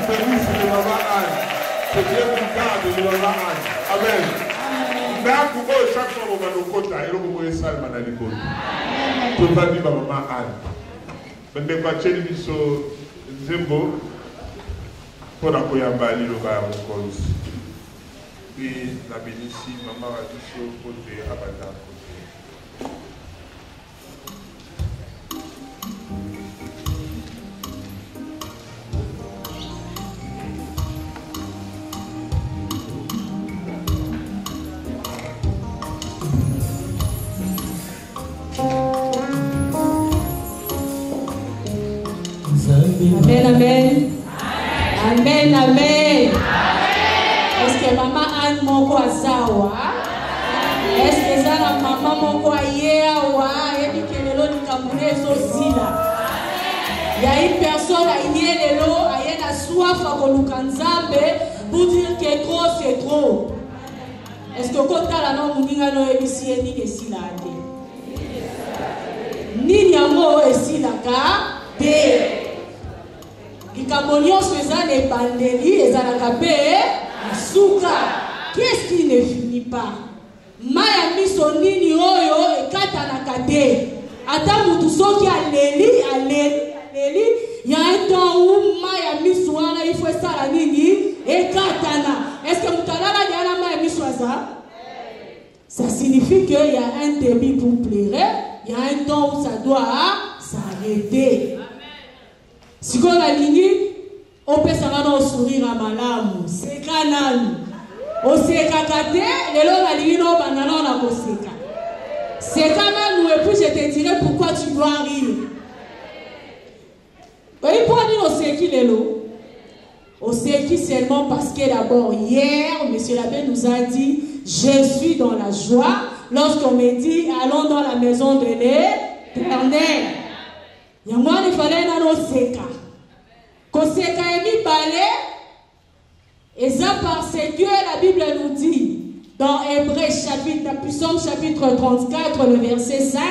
service de Maman Anne. C'est bien plus tard de Maman Anne. Amen. Chaque fois qu'on va nous côté, il faut que ça soit dans l'école. Tout va dire Maman Anne. Mais ne pas chercher biso Zembo pour la koyamba lilo ba mon puis la bénici Maman a dit sur côté abada côté. Amen, amen. Amen, amen. Est-ce que maman Anne moko azawa? Est-ce que ça la maman moko ayewa? Et puis que le lot du Cameroun sosila. Il y a une personne à Yelelo, à Yena soif à Kolukanzambe pour dire que trop c'est trop. Est-ce que quand tu as la nom Mouninga no ebisi ni esila ate? Ni nyamo esila ka te. Qu'est-ce qui ne finit pas? Maya misonini oyo ekata na kate. Ata mutu soki aleli. Il y a un temps où Maya miswana il faut ça la nini ekatana. Est-ce que mutalala diana Maya miswaza? Ça signifie qu'il y a un début pour pleurer. Il y a un temps où ça doit s'arrêter. Si on a ligne, on peut s'en sourire à malamu. C'est canal. On s'est cacate, les lots à ligne, on banana, on a posséka. C'est canal, nous, et puis je te dirai pourquoi tu dois rire. Oui, pour dire on sait qui les lots. On sait qui seulement parce que d'abord, hier, M. l'abbé nous a dit, je suis dans la joie. Lorsqu'on me dit, allons dans la maison de l'Éternel. Il y a moi, il fallait dans seka. Koseka emi balé. Et ça parce que la Bible nous dit, dans Hébreux chapitre, Psaume chapitre 34, le verset 5,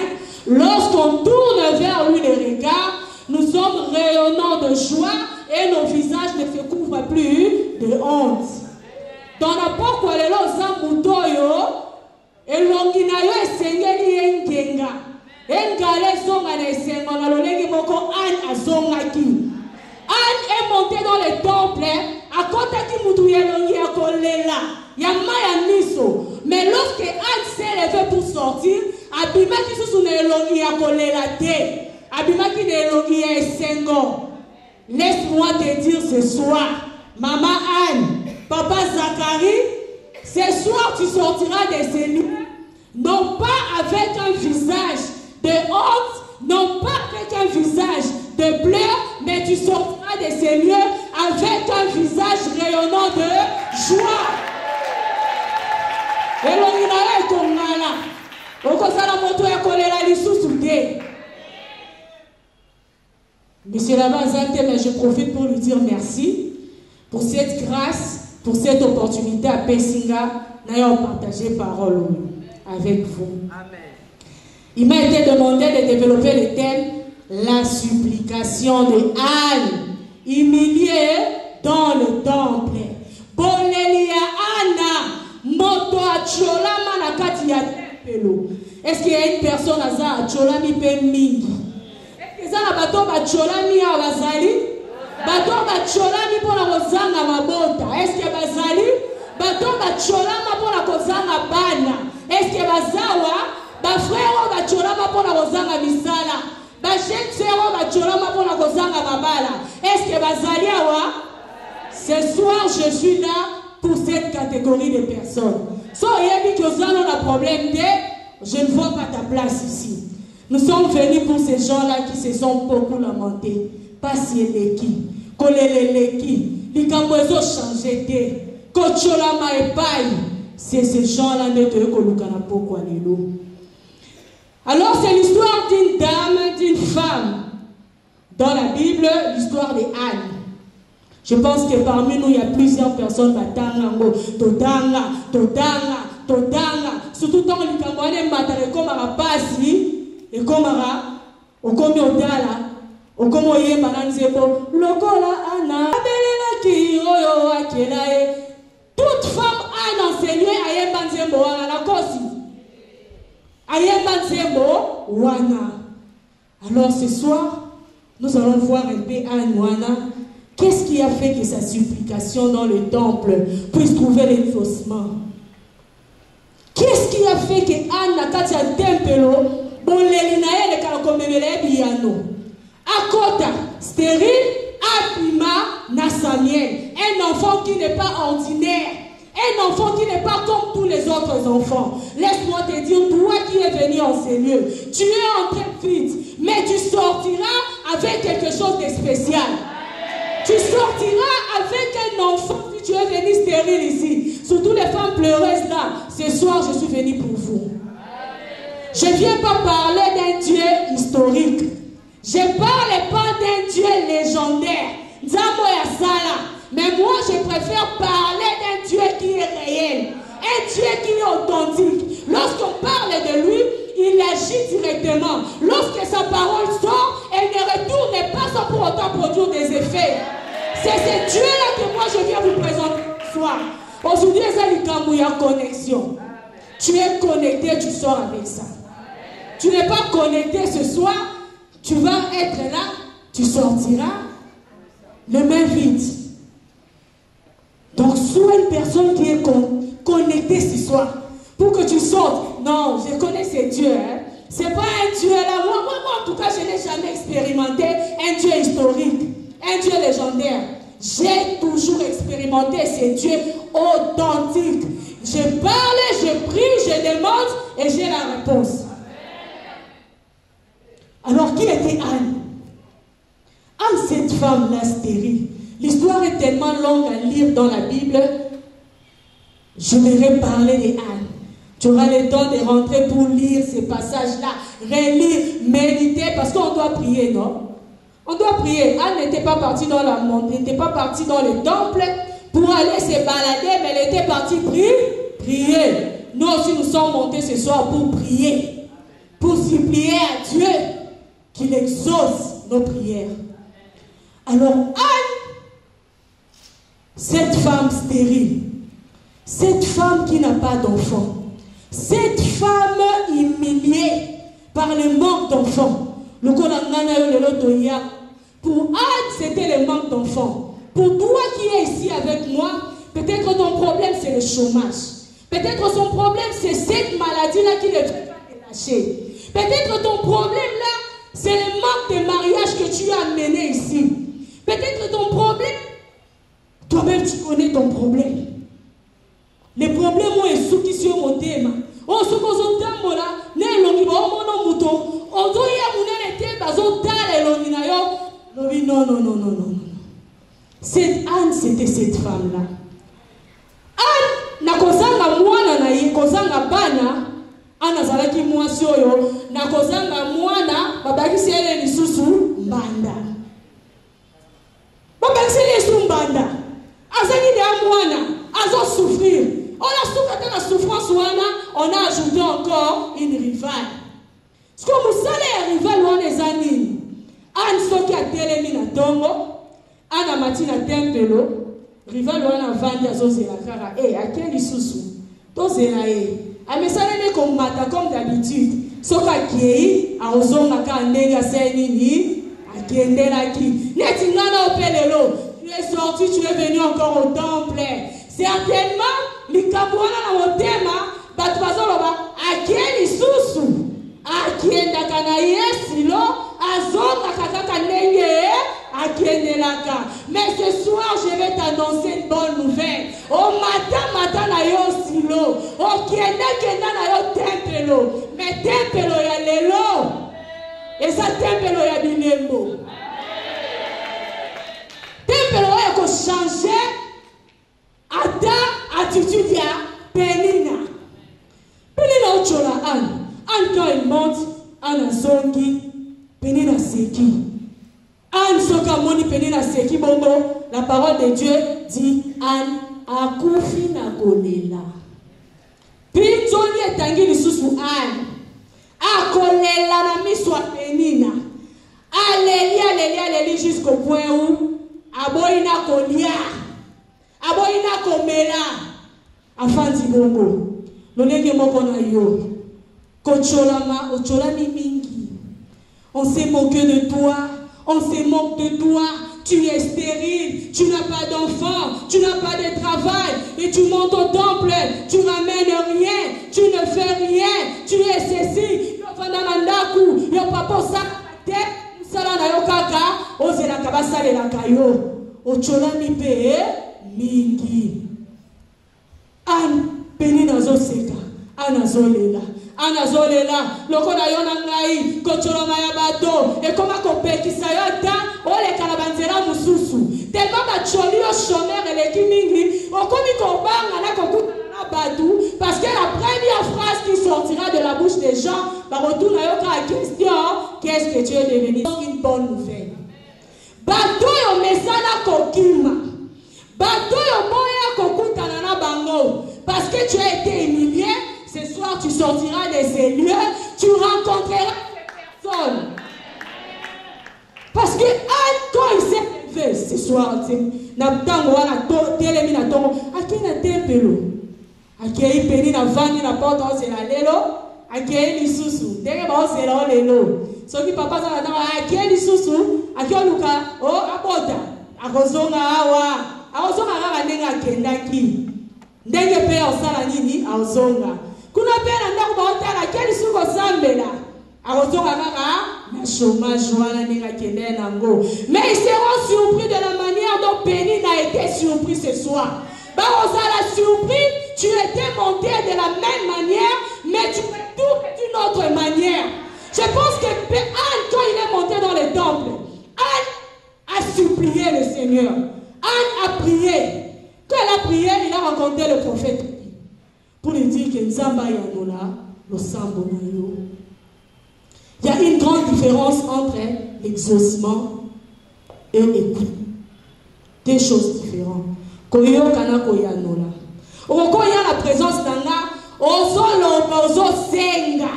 lorsqu'on tourne vers lui les regards, nous sommes rayonnants de joie et nos visages ne se couvrent plus de honte. Dans la porte, il y a et l'onginayo est sengeli yengenga. Engale zonga na esengo na lolenge moko Anne azongaki. Anne est montée dans le temple à côté qui mutu yelongi ya kolela ya maya miso. Mais lorsque Anne s'est levée pour sortir, abimaki susu na elongi ya kolela te. Abimaki na elongi ya esengo. Laisse-moi te dire ce soir, maman Anne, papa Zacharie, ce soir tu sortiras de ces lieux, non pas avec un visage de honte, non pas avec un visage de pleurs, mais tu sortiras de ces lieux avec un visage rayonnant de joie. Monsieur Labazate, mais je profite pour lui dire merci pour cette grâce, pour cette opportunité à Pessinga d'ailleurs partager parole avec vous. Amen. Il m'a été demandé de développer le thème la supplication de Anne, humiliée dans le temple. Bolelia Anna, moto acholama na kati ya tempelo. Est-ce qu'il y a une personne à ça acholami pe mingi? Est-ce que ça na bato acholami ya bazali? Bato acholami pona kozanga mabota. Est-ce que bazali? Bato acholama pona kozanga bana. Est-ce que bazawa? Ba frère ba cholama pona kozanga misala. Ba jeune sœur ba cholama pona kozanga babala. Est-ce que bazali awa? Ce soir je suis là pour cette catégorie de personnes. So yebi que ça on a problème de je ne vois pas ta place ici. Nous sommes venus pour ces gens-là qui se sont beaucoup lamentés. Pas si eleki, koleleleki, likambozo changé de, kocholama epai. C'est ces gens-là ne te kolukana pourquoi les loups. Alors c'est l'histoire d'une dame, d'une femme. Dans la Bible, l'histoire de Anne. Je pense que parmi nous, il y a plusieurs personnes surtout dans le Cameroun, comme à Pasi, et comme à Okomi Odala, Okomo Yemananzebo, Lokola Anna, Abelela qui oyo akelae. Toute femme a enseigné ayemba nzembo wana na kosi. Ayemba nzembo wana. Alors ce soir, nous allons voir un peu Anne wana. Qu'est-ce qui a fait que sa supplication dans le temple puisse trouver l'exaucement? Qu'est-ce qui a fait que Anne n'a pas dit à tempelo, bon l'élinae le kalakomemele biyano. Akota, stérile, Abima, na Samuel, un enfant qui n'est pas ordinaire, un enfant qui n'est pas comme tous les autres enfants. Laisse-moi te dire, toi qui es venu en ces lieux, tu es entré vite, mais tu sortiras avec quelque chose de spécial. Tu sortiras avec un enfant si tu es venu stérile ici. Surtout les femmes pleureuses là. Ce soir, je suis venu pour vous. Je ne viens pas parler d'un Dieu historique. Je ne parle pas d'un Dieu légendaire. Mais moi, je préfère parler d'un Dieu qui est réel. Un Dieu qui est authentique. Lorsqu'on parle de lui, il agit directement. Lorsque sa parole sort, elle ne retourne pas sans pour autant produire des effets. C'est ce Dieu-là que moi je viens vous présenter ce soir. Aujourd'hui, il y a connexion. Tu es connecté, tu sors avec ça. Tu n'es pas connecté ce soir, tu vas être là, tu sortiras les mains vides. Donc, sois une personne qui est connectée ce soir. Pour que tu sortes. Non, je connais ces dieux. Hein. Ce n'est pas un Dieu là. Moi, en tout cas, je n'ai jamais expérimenté un Dieu historique, un Dieu légendaire. J'ai toujours expérimenté ces dieux authentiques. Je parle, je prie, je demande et j'ai la réponse. Alors, qui était Anne? Anne, cette femme-là stérile. L'histoire est tellement longue à lire dans la Bible. Je vais parler d'Anne. Tu auras le temps de rentrer pour lire ces passages-là, relire, méditer, parce qu'on doit prier, non? On doit prier. Anne n'était pas partie dans la montagne, n'était pas partie dans le temple pour aller se balader, mais elle était partie prier. Nous aussi, nous sommes montés ce soir pour prier, pour supplier à Dieu qu'il exauce nos prières. Alors, Anne, cette femme stérile, cette femme qui n'a pas d'enfant, cette femme humiliée par le manque d'enfants. Pour Anne, c'était le manque d'enfants. Pour toi qui es ici avec moi, peut-être ton problème c'est le chômage. Peut-être son problème c'est cette maladie-là qui ne veut pas te lâcher. Peut-être ton problème là, c'est le manque de mariage que tu as amené ici. Peut-être ton problème, toi-même tu connais ton problème. Les problèmes ont un souki sur mon thème. On se pose au temps là, ne l'ongi ba mon mouton. On doit y avoir une thème bazo tale l'ongi na yo. Non. Cette Anne, c'était cette femme là. Anne na kozanga mwana na ye kozanga bana. Anne azalaki mwasi oyo na kozanga mwana babakisi ele lisusu mbanda. Babakisi ele lisusu mbanda. Azali de mwana azo souffrir. On a souffert la souffrance, on a ajouté encore une rivale. Ce que vous savez, la rivale, on est amis. Anne soki a télémi na tongo, Anne a mati na tempelo, rivale on a vendu à Zozela Kara. Eh, à quel isusu? Tozela eh. A mesale comme mata comme d'habitude. Soka kiei, a ozonga ka ndega senini, a kendela ki. Netingana opelelo. Tu es sorti, tu es venu encore au temple. Certainement, likabwana na motema batu bazoloba akieni susu akienda kana yesilo azonga kaka ndenge akiendelaka. Mais ce soir je vais t'annoncer une bonne nouvelle. Au matin na yo silo okienda na yo tempelo. Mais tempelo ya lelo eza tempelo ya bilembo. Tempelo ya ko changer Ada attitude ya Penina. Penina ochola Anne. Anne quand elle monte, Anne a zongi, Penina seki. Anne soka moni Penina seki bongo. La parole de Dieu dit Anne akufi na kolela. Pinzoni etangi lisusu Anne. Akolela na miswa Penina. Aleli jusqu'au point où aboyina kolia, aboyina komela, afandi bongo. Lolenge moko na yo, kocholama, ocholami mingi. On s'est moqué de toi, on se moque de toi. Tu es stérile, tu n'as pas d'enfant, tu n'as pas de travail, et tu montes au temple, tu ramènes rien, tu ne fais rien, tu es ceci. Yo fandamandaku, yo papa sakate, sala na yo kaka, ozela kabasale la kayo, ocholami pe mingi. An peni nazo seka, anazolela. Anazolela, loko na yo na ngai, kocholoma ya bato, et koma kopekisa yo ta, ole kalabanzela mususu. Tellement bacholi yo chômeur eleki mingi, okomi kobanga na kokutana na batu, parce que la première phrase qui sortira de la bouche des gens, va retourner à la question, qu'est-ce que tu es devenu? Une bonne nouvelle. Bato yo mesana kokima, bato yo moya kokutana na bango, parce que tu as été humilié. Ce soir, tu sortiras de ces lieux, tu rencontreras ces personnes. Parce que quand il s'est levé ce soir, kuna pena ndako baotala keli suko sambela akotonga kaka na chômage wana ninga kende nango. Mais ils seront surpris de la manière dont Pénine a été surpris ce soir. Barosala surpris, tu étais monté de la même manière, mais tu retournes d'une autre manière. Je pense que Anne, quand il est monté dans le temple, Anne a supplié le Seigneur. Anne a prié. Quand elle a prié, il a rencontré le prophète pour lui dire que Nzamba Yanola, le Sambo Nayo. Il y a une grande différence entre l'exaucement et l'écoute. Des choses différentes. Koyo Kanako Yanola. Quand il y a la présence d'Anga, Ozo Loba, Ozo Senga.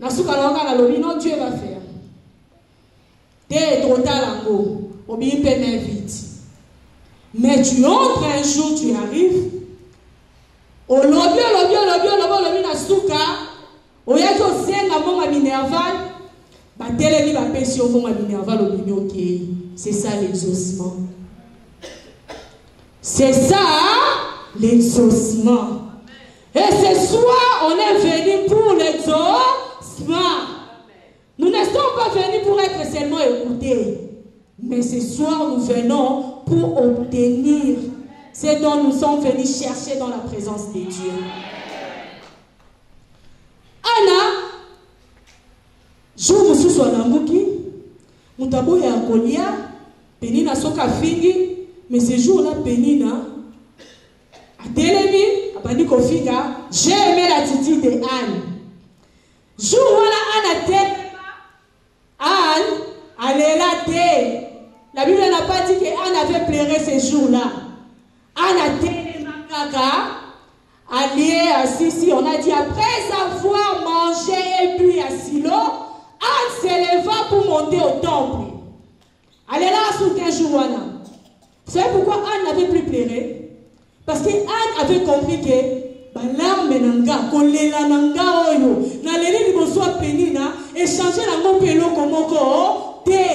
Nasuka Langa la Lobi, non, Dieu va faire. T'es trop talango, Obi Pene vite. Mais tu entres un jour, tu arrives. Au lobby, nasuka. Oyaki osenga monga minerval. Batelemi bapesi yo monga minerval obimi okei. C'est ça l'exaucement. C'est ça l'exaucement. Et ce soir, on est venu pour l'exaucement. Nous ne sommes pas venus pour être seulement écoutés. Mais ce soir, nous venons pour obtenir ce dont nous sommes venus chercher dans la présence de Dieu. Anna, jour où soit Nambuki, Moutabo et Akolia, Penina Soka Fingi, mais ce jour-là, Penina, à Télémi, à Bandiko Finga, j'ai aimé l'attitude de Anne. Jour où Anne a Téléma, Anne, elle est là, la Bible n'a pas dit qu'Anne avait pleuré ce jour-là. Anne a Téléma Kaka, allié à Sissi, on a dit après avoir mangé et bu à Silo, Anne s'éleva pour monter au temple. Elle est là sous 15 jours. Vous savez pourquoi Anne n'avait plus pleuré? Parce que Anne avait compris que l'arme nanga, kolela nanga oyo, na leli liboso Penina, échanger la mon pelo komoko te.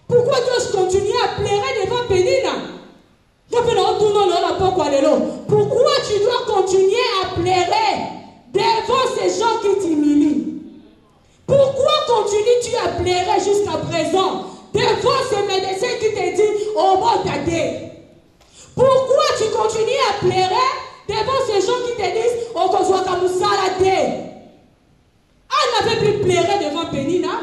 Pourquoi dois-je continuer à pleurer devant Penina? Pourquoi tu dois continuer à pleurer devant ces gens qui t'humilient? Pourquoi continues-tu à pleurer jusqu'à présent devant ces médecins qui te disent oh bon t'as? Pourquoi tu continues à pleurer devant ces gens qui te disent oh qu'on soit comme ça la terre? Anne n'avait plus pleuré devant Penina.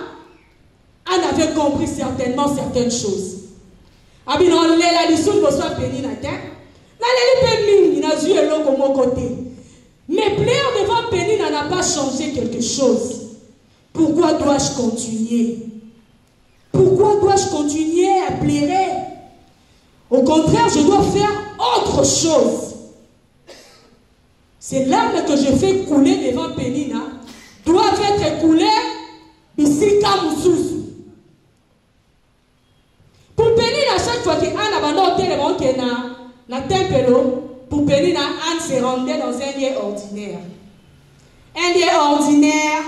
Anne avait compris certainement certaines choses. Abino la lisun bosoa Penina terre. Mais pleurer devant Penina n'a pas changé quelque chose. Pourquoi dois-je continuer? Pourquoi dois-je continuer à pleurer? Au contraire, je dois faire autre chose. Ces larmes que je fais couler devant Penina doivent être coulées ici comme sous. Pour Penina, temple, pour Pénina, Anne se rendait dans un lieu ordinaire. Un lieu ordinaire,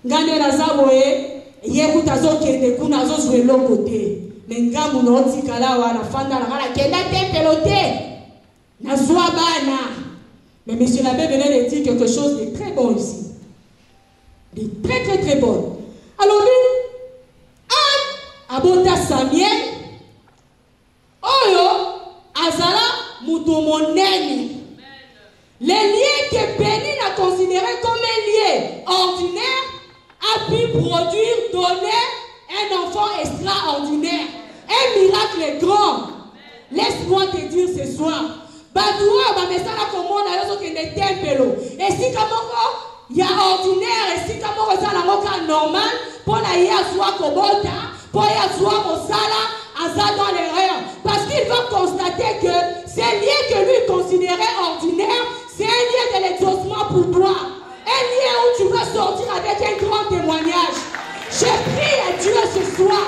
Gane Nazaboé, Yekutazo Kende Kunazo joué l'autre côté. Mais Ngamu Noti Kalawa, la Fanda, la Kenda temple, Nazouabana. Mais monsieur l'abbé venait de dire quelque chose de très bon ici. De très très très bon. Alors lui, Anne, Abota Samuel, Oyo, Azala, Moutomoneni. Les liens que Bénin a considérés comme un lien ordinaire a pu produire, donner un enfant extraordinaire. Un miracle grand. Laisse-moi te dire ce soir. Badoua, Bamesala, Komona, Yoso, Kende Tempelo. Et si Kamoko, il y a ordinaire, et si Kamoko, ça n'a normal, pour la Yasua Kobota, pour Yasua Mosala, Aza dans l'erreur. Parce qu'il va constater que ces liens que lui considérait ordinaires, c'est un lien de l'exaucement pour toi. Un lien où tu vas sortir avec un grand témoignage. Je prie à Dieu ce soir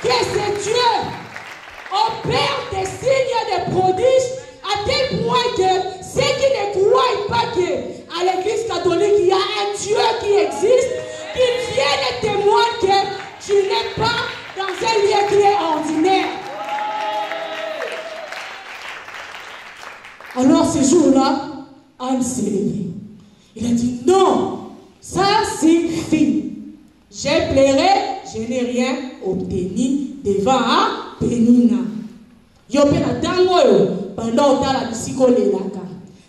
que ce Dieu opère des signes de prodiges à tel point que ceux qui ne croient pas qu'à l'église catholique il y a un Dieu qui existe, qu'ils viennent témoigner que tu n'es pas dans un lieu qui est ordinaire. Alors ce jour-là, Anne s'est levée. Il a dit non, ça suffit. J'ai pleuré, je n'ai rien obtenu devant Pénina. Yo pena tango pendant la bisiko lelaka.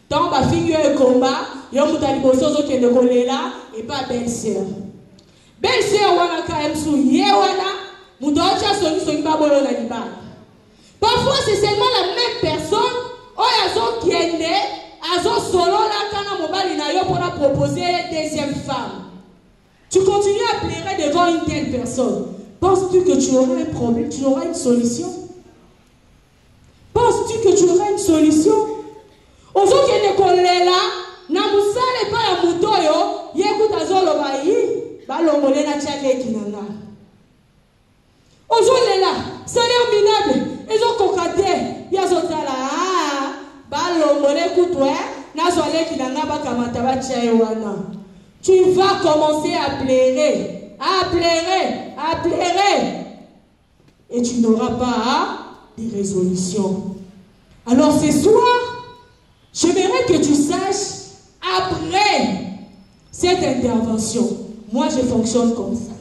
Tant ba fille yo combat, yo mutali bosozo kende kolela et pas belle-sœur. Belle-sœur wana ka emsu ye wana mudocha songi baboyo na liba. Parfois c'est seulement la même personne oyazo kende azo solo la kana mobali na yo pour proposer deuxième femme. Tu continues à pleurer devant une telle personne. Penses-tu que tu auras un problème, tu auras une solution? Penses-tu que tu auras une solution? Aujourd'hui, ne kolela na musale pa ya mutoyo yekuta zolo bayi balongole na chale kinanga. Aujourd'hui là, salaire minable, ils ont concordé, ya zotala balongole kutwe na zole kinanga ba kamata ba chaye wana. Tu vas commencer à pleurer, à pleurer, à pleurer. Et tu n'auras pas de résolution. Alors ce soir, j'aimerais que tu saches, après cette intervention, moi je fonctionne comme ça.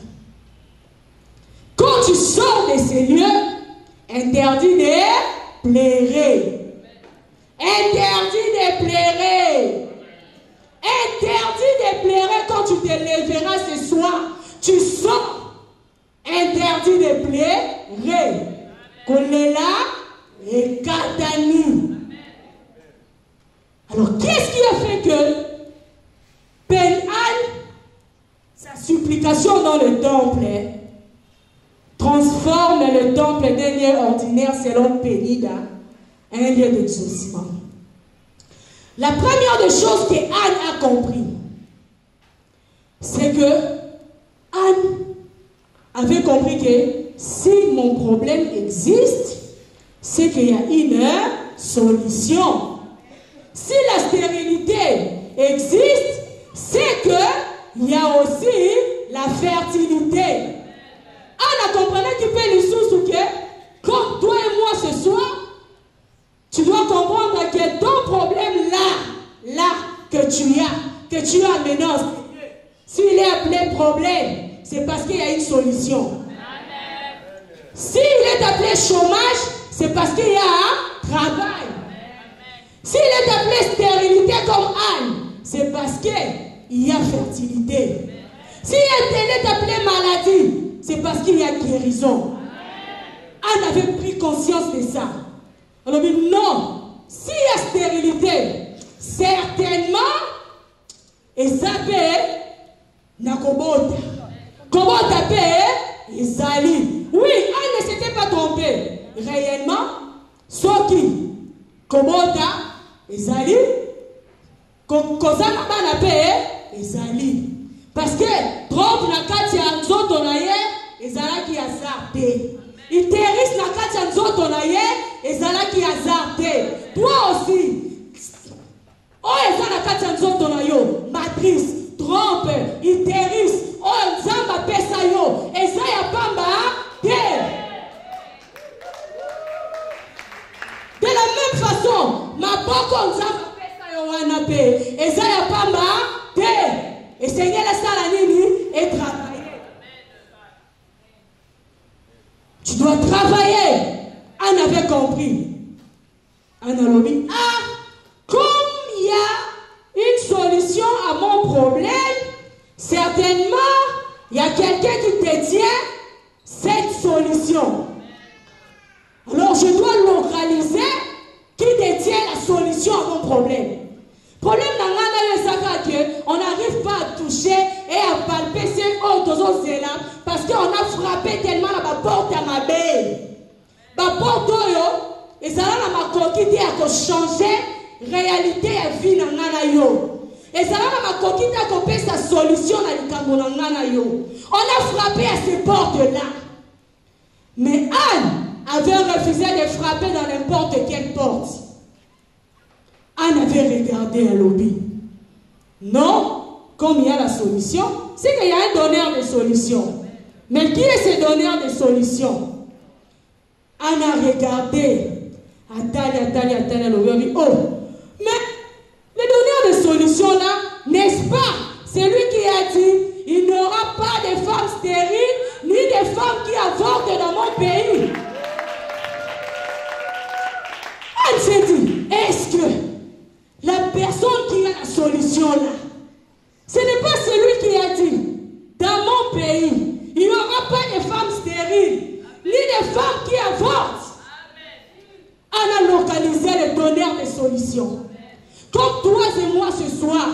Quand tu sors de ces lieux, interdit de pleurer. Interdit de pleurer. Interdit de pleurer quand tu te lèveras ce soir. Tu sors. Interdit de pleurer. Kolela et Katani. Alors, qu'est-ce qui a fait que Pénine, sa supplication dans le temple, transforme le temple d'un lieu ordinaire selon Pénida, un lieu d'exaucement? La première des choses que Anne a compris, c'est que Anne avait compris que si mon problème existe, c'est qu'il y a une solution. Si la stérilité existe, c'est qu'il y a aussi la fertilité. Anne a compris qu'il peut lui soucier que, comme toi et moi ce soir, tu dois comprendre que ton problème là que tu as maintenant, s'il est appelé problème, c'est parce qu'il y a une solution. S'il est appelé chômage, c'est parce qu'il y a un travail. S'il est appelé stérilité comme Anne, c'est parce qu'il y a fertilité. S'il est appelé maladie, c'est parce qu'il y a guérison. Anne avait pris conscience de ça. Alors, non, s'il y a stérilité, certainement, et ça peut, Nakobota. Kobota peut, Isali. Oui, Anne ne s'était pas trompée. Réellement, Soki, Kobota, Isali, Kozana Bana peut, Isali. Parce que, trompe na kati ya nzoto na ye, ezala ki ya sarté. iteris na kati ya nzoto na ye ezalaki hasard te. Toi aussi oyo eza na kati ya nzoto na yo matrice trompe iteris oyo nzambe apesa yo eza ya pamba te. De la même façon maboko nzambe apesa yo wana pe eza ya pamba te. Et Seigneur esala nini et travailler. Tu dois travailler. On avait compris. On a dit, comme il y a une solution à mon problème, certainement, il y a quelqu'un qui détient cette solution. Alors, je dois localiser qui détient la solution à mon problème. Le problème on n'arrive pas à toucher et à palper ces autres là parce qu'on a frappé tellement à ma porte à ma belle. Ma porte et ça là ma coquille à changer réalité à vie dans ngana yo. Et ça là ma coquille à couper sa solution à l'ikambo dans ngana yo. On a frappé à ces portes là. Mais Anne avait refusé de frapper dans n'importe quelle porte. Anne avait regardé un lobby. Non, comme il y a la solution, c'est qu'il y a un donneur de solution. Mais qui est ce donneur de solution? Anne a regardé. Attendez, lobby. Oh, mais le donneur de solution là, n'est-ce pas? C'est lui qui a dit, il n'y aura pas de femmes stériles, ni de femmes qui avortent dans mon pays. Anne s'est dit, est-ce que la personne qui a la solution là, ce n'est pas celui qui a dit, dans mon pays, il n'y aura pas de femmes stériles, ni de femmes qui avortent. On a localisé le donneur de solutions. Comme toi et moi ce soir,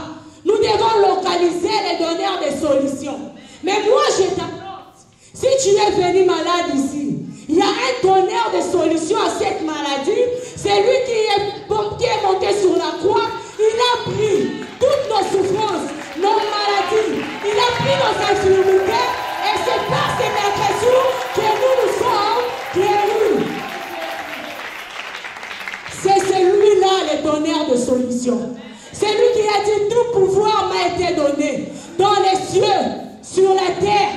nous devons localiser les donneurs de solutions. Mais moi je t'annonce, si tu es venu malade ici, il y a un donneur de solutions à cette maladie. C'est lui qui est monté sur la croix. Il a pris toutes nos souffrances, nos maladies. Il a pris nos infirmités. Et c'est par ses agressions que nous sommes guéris. C'est celui-là le donneur de solutions. C'est lui qui a dit tout pouvoir m'a été donné dans les cieux, sur la terre.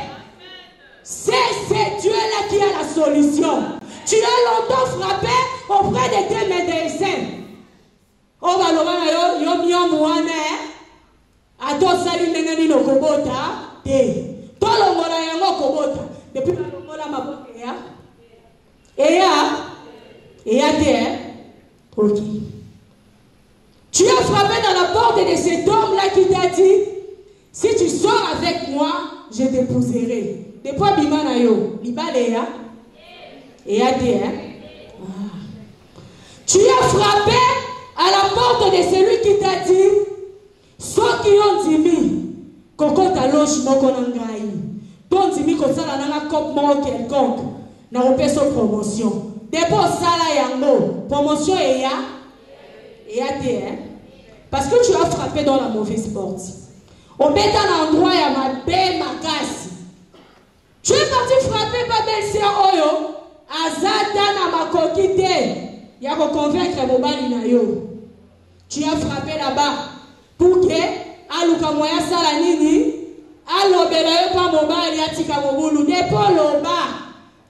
C'est Dieu-là qui a la solution. Tu as longtemps frappé auprès de tes médecins. Oh, bah, yo mouane. Ato sali nengani no kobota. Te. Tolo mora yango kobota. Depuis que mola maboke ya. Eya te. Ok. Tu as frappé dans la porte de cet homme-là qui t'a dit, si tu sors avec moi, je t'épouserai. Depuis bimana yo, libale ya. Eya te. Tu as frappé à la porte de celui qui t'a dit, ceux qui ont dit, Koko ta loge moko nangai, ton dimi ko sala nanga cop moko quelconque, na opeso promotion. Dépôt sala yango, promotion eya te, parce que tu as frappé dans la mauvaise porte. On met un endroit ya ma belle makasi. Tu es parti frapper ma belle-sœur oyo, azata na makokite. Il y a pour convaincre mobali na yo. Tu as frappé là-bas pour que aluka moya sala nini alobela yo pa mobali atika mobulu depo loba.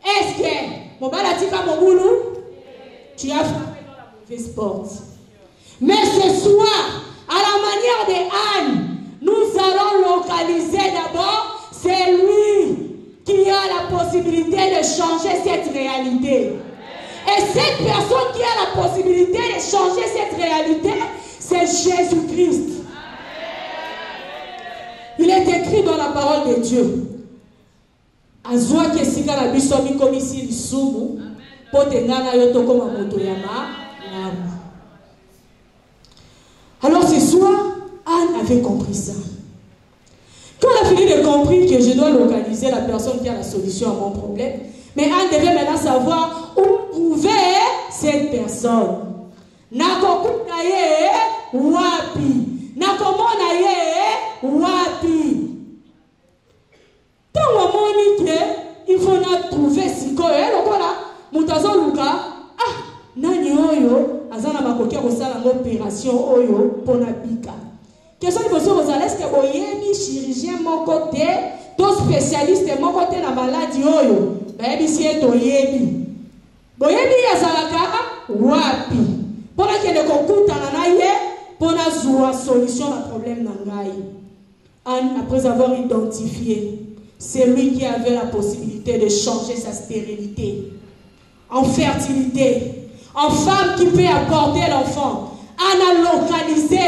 Est-ce que mobali atika mobulu? Tu as frappé dans la mauvaise porte. Mais ce soir, à la manière de Anne, nous allons localiser d'abord celui qui a la possibilité de changer cette réalité. Et cette personne qui a la possibilité de changer cette réalité, c'est Jésus-Christ. Il est écrit dans la parole de Dieu. Azwa kesika na biso mikomisi lisumu potengana yo tokoma moto ya malamu. Alors ce soir, Anne avait compris ça. Quand elle a fini de comprendre que je dois localiser la personne qui a la solution à mon problème, mais Anne devait maintenant savoir où trouver cette personne. Nakokuta ye wapi. Nakomona ye wapi. Tant on monique, il il faut trouver si quoi mutazo luka nani oyo azana makoki kosala opération oyo pona bika. Question il faut se est-ce que boyeni chirurgien mon côté, to spécialiste mon côté na maladie oyo bayebi si eto yebi. Boyebi azalaka wapi? Pona kende kokutana na ye pona zwa solution à problème na ngai. Après avoir identifié celui qui avait la possibilité de changer sa stérilité en fertilité, en femme qui peut apporter l'enfant, en a localisé,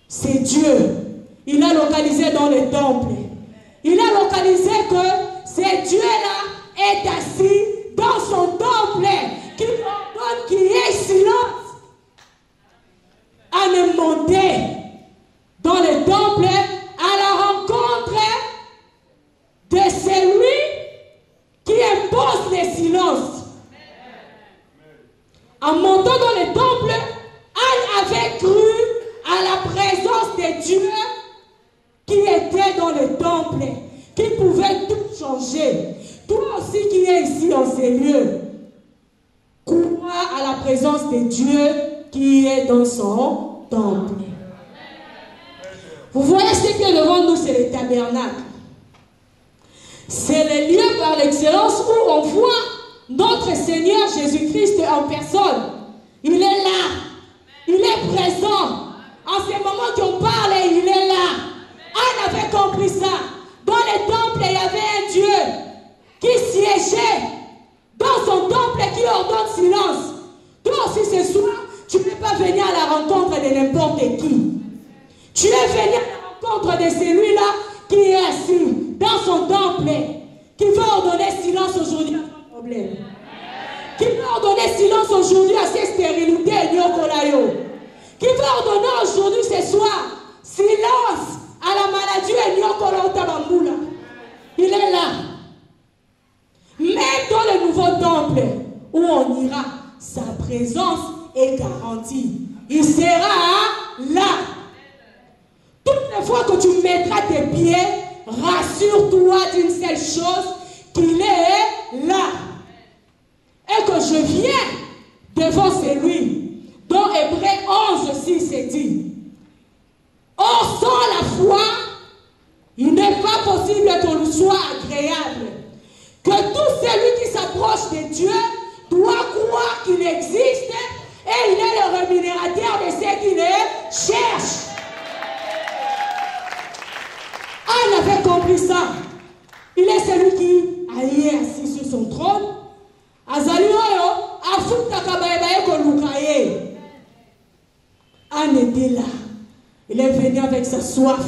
c'est Dieu. Il a localisé dans le temple. Il a localisé que ce Dieu-là est assis dans son temple, qui ordonne qu'il y ait silence, à ne monter dans le temple à la rencontre de celui qui impose le silence. En montant dans le temple, Anne avait cru à la présence de Dieu qui était dans le temple, qui pouvait tout changer. Toi aussi qui es ici en ces lieux, crois à la présence de Dieu qui est dans son temple. Vous voyez ce qui est devant nous, c'est le tabernacle. C'est le lieu par l'excellence où on voit notre Seigneur Jésus-Christ en personne. Il est là. Il est présent. En ce moment qu'on parle, il est là. Anne avait compris ça. Dans le temple, il y avait un Dieu qui siégeait dans son temple et qui ordonne silence. Toi aussi ce soir, tu ne peux pas venir à la rencontre de n'importe qui. Tu es venu à la rencontre de celui-là qui est assis dans son temple, qui va ordonner silence aujourd'hui à son problème. Qui va ordonner silence aujourd'hui à ses stérilités, qui va ordonner aujourd'hui ce soir silence à la maladie il est là. Même dans le nouveau temple où on ira, sa présence est garantie. Il sera là. Toutes les fois que tu mettras tes pieds, rassure-toi d'une seule chose, qu'il est là. Et que je viens devant celui dont Hébreux 11:6 est dit. Or, sans la foi, il n'est pas possible qu'on nous soit agréable. Que tout celui qui s'approche de Dieu doit croire qu'il existe et il est le rémunérateur de ceux qui le cherchent. Anne avait compris ça. Il est celui qui est assis sur son trône. Anne était là. Il est venu avec sa soif.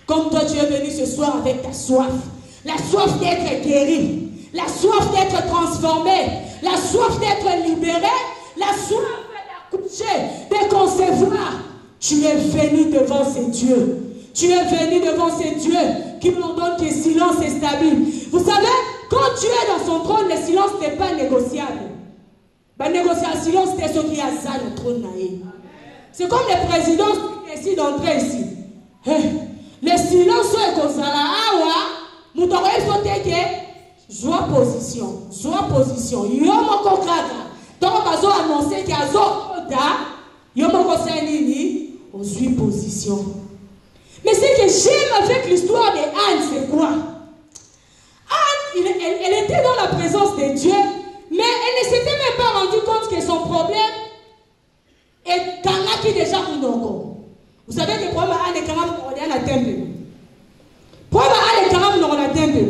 Comme toi tu es venu ce soir avec ta soif. La soif d'être guéri. La soif d'être transformé. La soif d'être libéré. La soif d'accoucher, de concevoir. Tu es venu devant ces dieux. Tu es venu devant ces dieux qui nous donnent que le silence est stable. Vous savez, quand tu es dans son trône, le silence n'est pas négociable. Négocier le silence, c'est ce qui a ça le trône. C'est comme le président qui décide d'entrer ici. Le silence est comme ça. Il faut que soit position. Soit position. Il y a mon contrat. Donc, on va annoncer qu'il y a un contrat. Il y a mon conseil nini. On suit position. Mais ce que j'aime avec l'histoire de Anne, c'est quoi? Anne, elle était dans la présence de Dieu, mais elle ne s'était même pas rendue compte que son problème est Kangaki déjà Mounoko. Vous savez que le problème Anne est Kangaki dans la temple. Problème Anne est Kangaki dans la temple.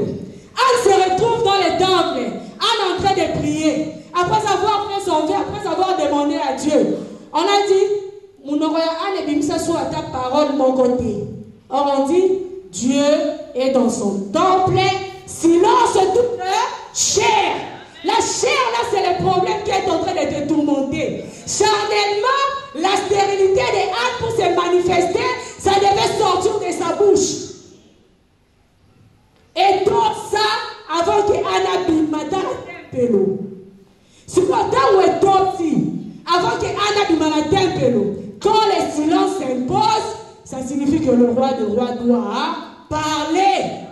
Anne se retrouve dans le temple. Anne en train de prier. Après avoir fait son vœu, après avoir demandé à Dieu, on a dit, Mounoko Anne est bimsa sur ta parole mon côté. Or on dit, Dieu est dans son temple, silence toute chair. La chair là, c'est le problème qui est en train de te tourmenter. Charnellement, la stérilité de Anne pour se manifester, ça devait sortir de sa bouche. Et tout ça, avant que Anne abimata un pelo. C'est quoi tant où est aussi, avant que Anne abimata un pelo. Quand le silence s'impose, ça signifie que le roi de roi doit parler.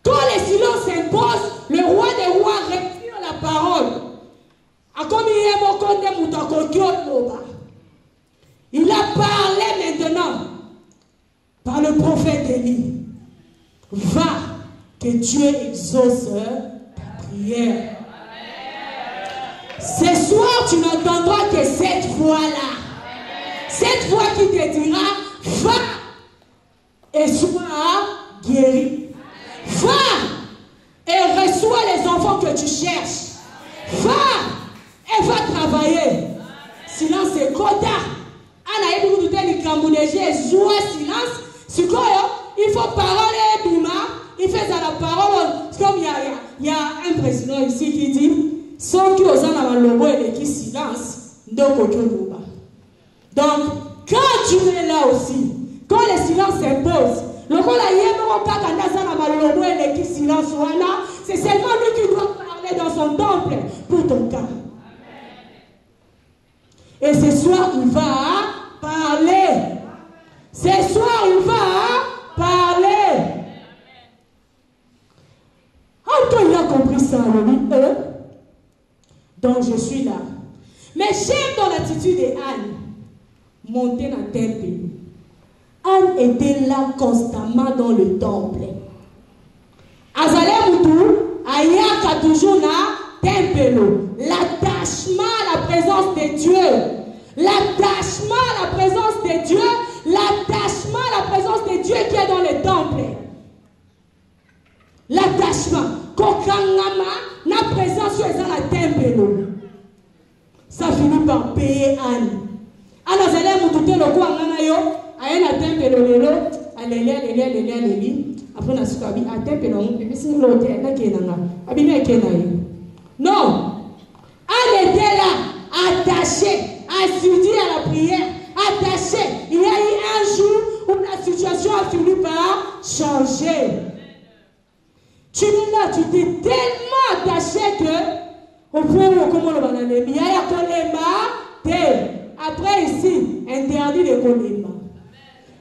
Quand le silence s'impose, le roi des rois retire la parole. Il a parlé maintenant par le prophète Élie. Va, que Dieu exauce ta prière. Ce soir, tu n'entendras que cette voix-là. Cette voix qui te dira, va et sois guéri. Va et reçois les enfants que tu cherches. Va et va travailler. Silence c'est quota. Il faut parler bima. Il fait ça la parole. Comme il y a un président ici qui dit sans que aux en lobo et qui silence. Donc quand tu es là aussi, quand le silence s'impose, c'est seulement lui qui doit parler dans son temple pour ton cas. Et ce soir, il va parler. Ce soir, il va parler. Quand il a compris ça, donc je suis là. Mais j'aime dans l'attitude d'Anne. Monter dans le temple. Anne était là constamment dans le temple. Azalé Moutou, Ayaka toujours là, temple. L'attachement à la présence de Dieu. L'attachement à la présence de Dieu. L'attachement à la présence de Dieu qui est dans le temple. L'attachement. Kokangama, la présence est dans la temple. Ça finit par payer Anne. Anne Azalé Moutou, le quoi, Nanayo. Aye na tempe lolelo aleli après na suka bi a tempe no bébé sin lote na kenanga abi me kenaye non elle était là attachée assidue à la prière attachée. Il y a eu un jour où la situation a fini par changer. Tu es là, tu t'es tellement attaché que au point où comment le banane il y a kolema après ici interdit de kolema.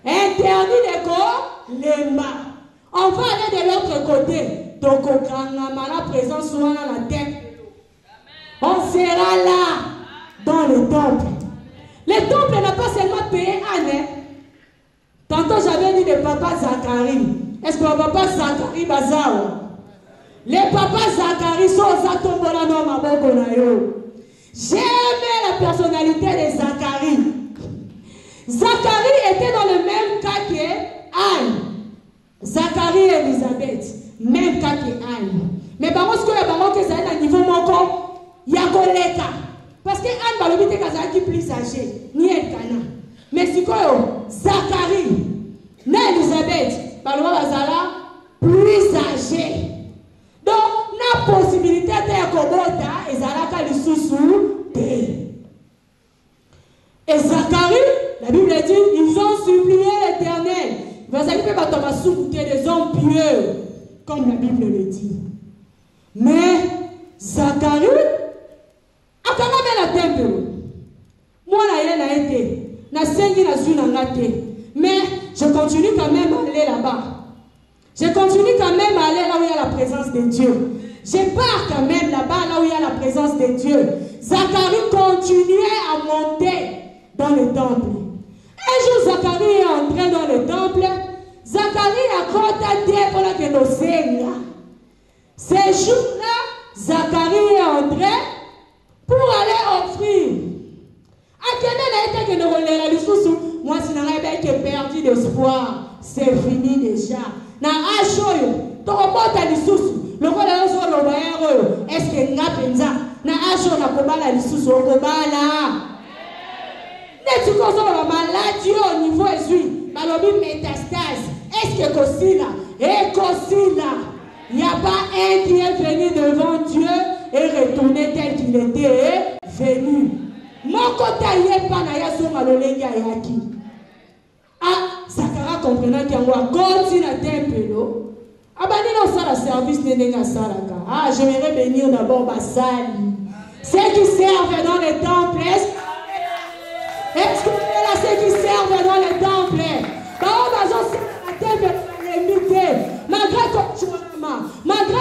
Interdit de kolema. On va aller de l'autre côté. Donc, au la présence soit dans la tête. On sera là dans le temple. Le temple n'a pas seulement payé Anne. Tantôt j'avais dit le papa Zacharie. Est-ce que le papa Zacharie Bazao? Le papa Zacharie sont Zatombola no Maboko na yo. J'aimais la personnalité de Zacharie. Zacharie était dans le même cas que Anne. Zacharie et Elisabeth, même cas que Anne. Mais par contre, ce que c'est à un niveau moko, il y a koleka. Parce que Anne va le dire qu'elle est plus âgée, ni elle cana. Mais si quoi, Zacharie, ni Elisabeth, par le plus âgée. Donc, la possibilité de Kobota et Zalaka le sous-sous. Et Zacharie, la Bible dit, ils ont supplié l'Éternel. Vous allez faire des hommes pieux, comme la Bible le dit. Mais Zacharie, a quand même la temple. Moi, là, il a été. Mais je continue quand même à aller là-bas. Je continue quand même à aller là où il y a la présence de Dieu. Je pars quand même là-bas, là où il y a la présence de Dieu. Zacharie continuait à monter dans le temple. Un jour, Zacharie est entré dans le temple. Zacharie a contacté pour la que nous seigneurs. Ce jour-là, Zacharie est entré pour aller offrir. À quel moment que nous relèvons les sous-sous? Moi, si nous avons perdu d'espoir, c'est fini déjà. Na ashoyo, to robota lisusu. Le roi de l'eau, le roi est-ce que n'a penza? Na asho na kobala lisusu, kobala. Ne tu consommes la maladie au niveau essuie, malobi métastase. Est-ce que Kosila? Et Kosila, il n'y a pas un qui est venu devant Dieu et retourné tel qu'il était venu. Mon côté n'est pas na yaso malolenga yaki. Ah, Zacharie comprenant qu'il y a un continue à tempelo. Abandonnez ça la service nenga salaka. Ah, j'aimerais bénir d'abord Basali. Ceux qui servent dans les temples. Est-ce que vous êtes là ceux qui servent dans les temples? Malgré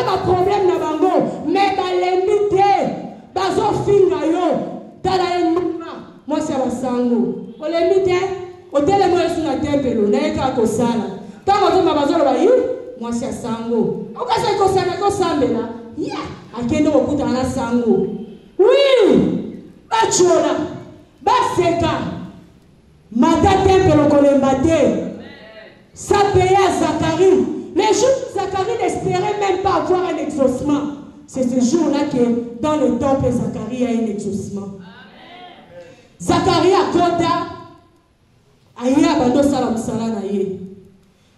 kosala. Tant que ma bazolo ba yu, moi c'est sango. O ka se kosana ko sambela. Ya, akende okuta na sango. Oui! Ba chola. Ba seka. Mata temple kolembate. Ça payait à Zacharie. Les jours où Zacharie n'espérait même pas avoir un exaucement. C'est ce jour-là que dans le temple, Zacharie a un exaucement. Zacharie a Koda. Aïe, abando salam salam aïe.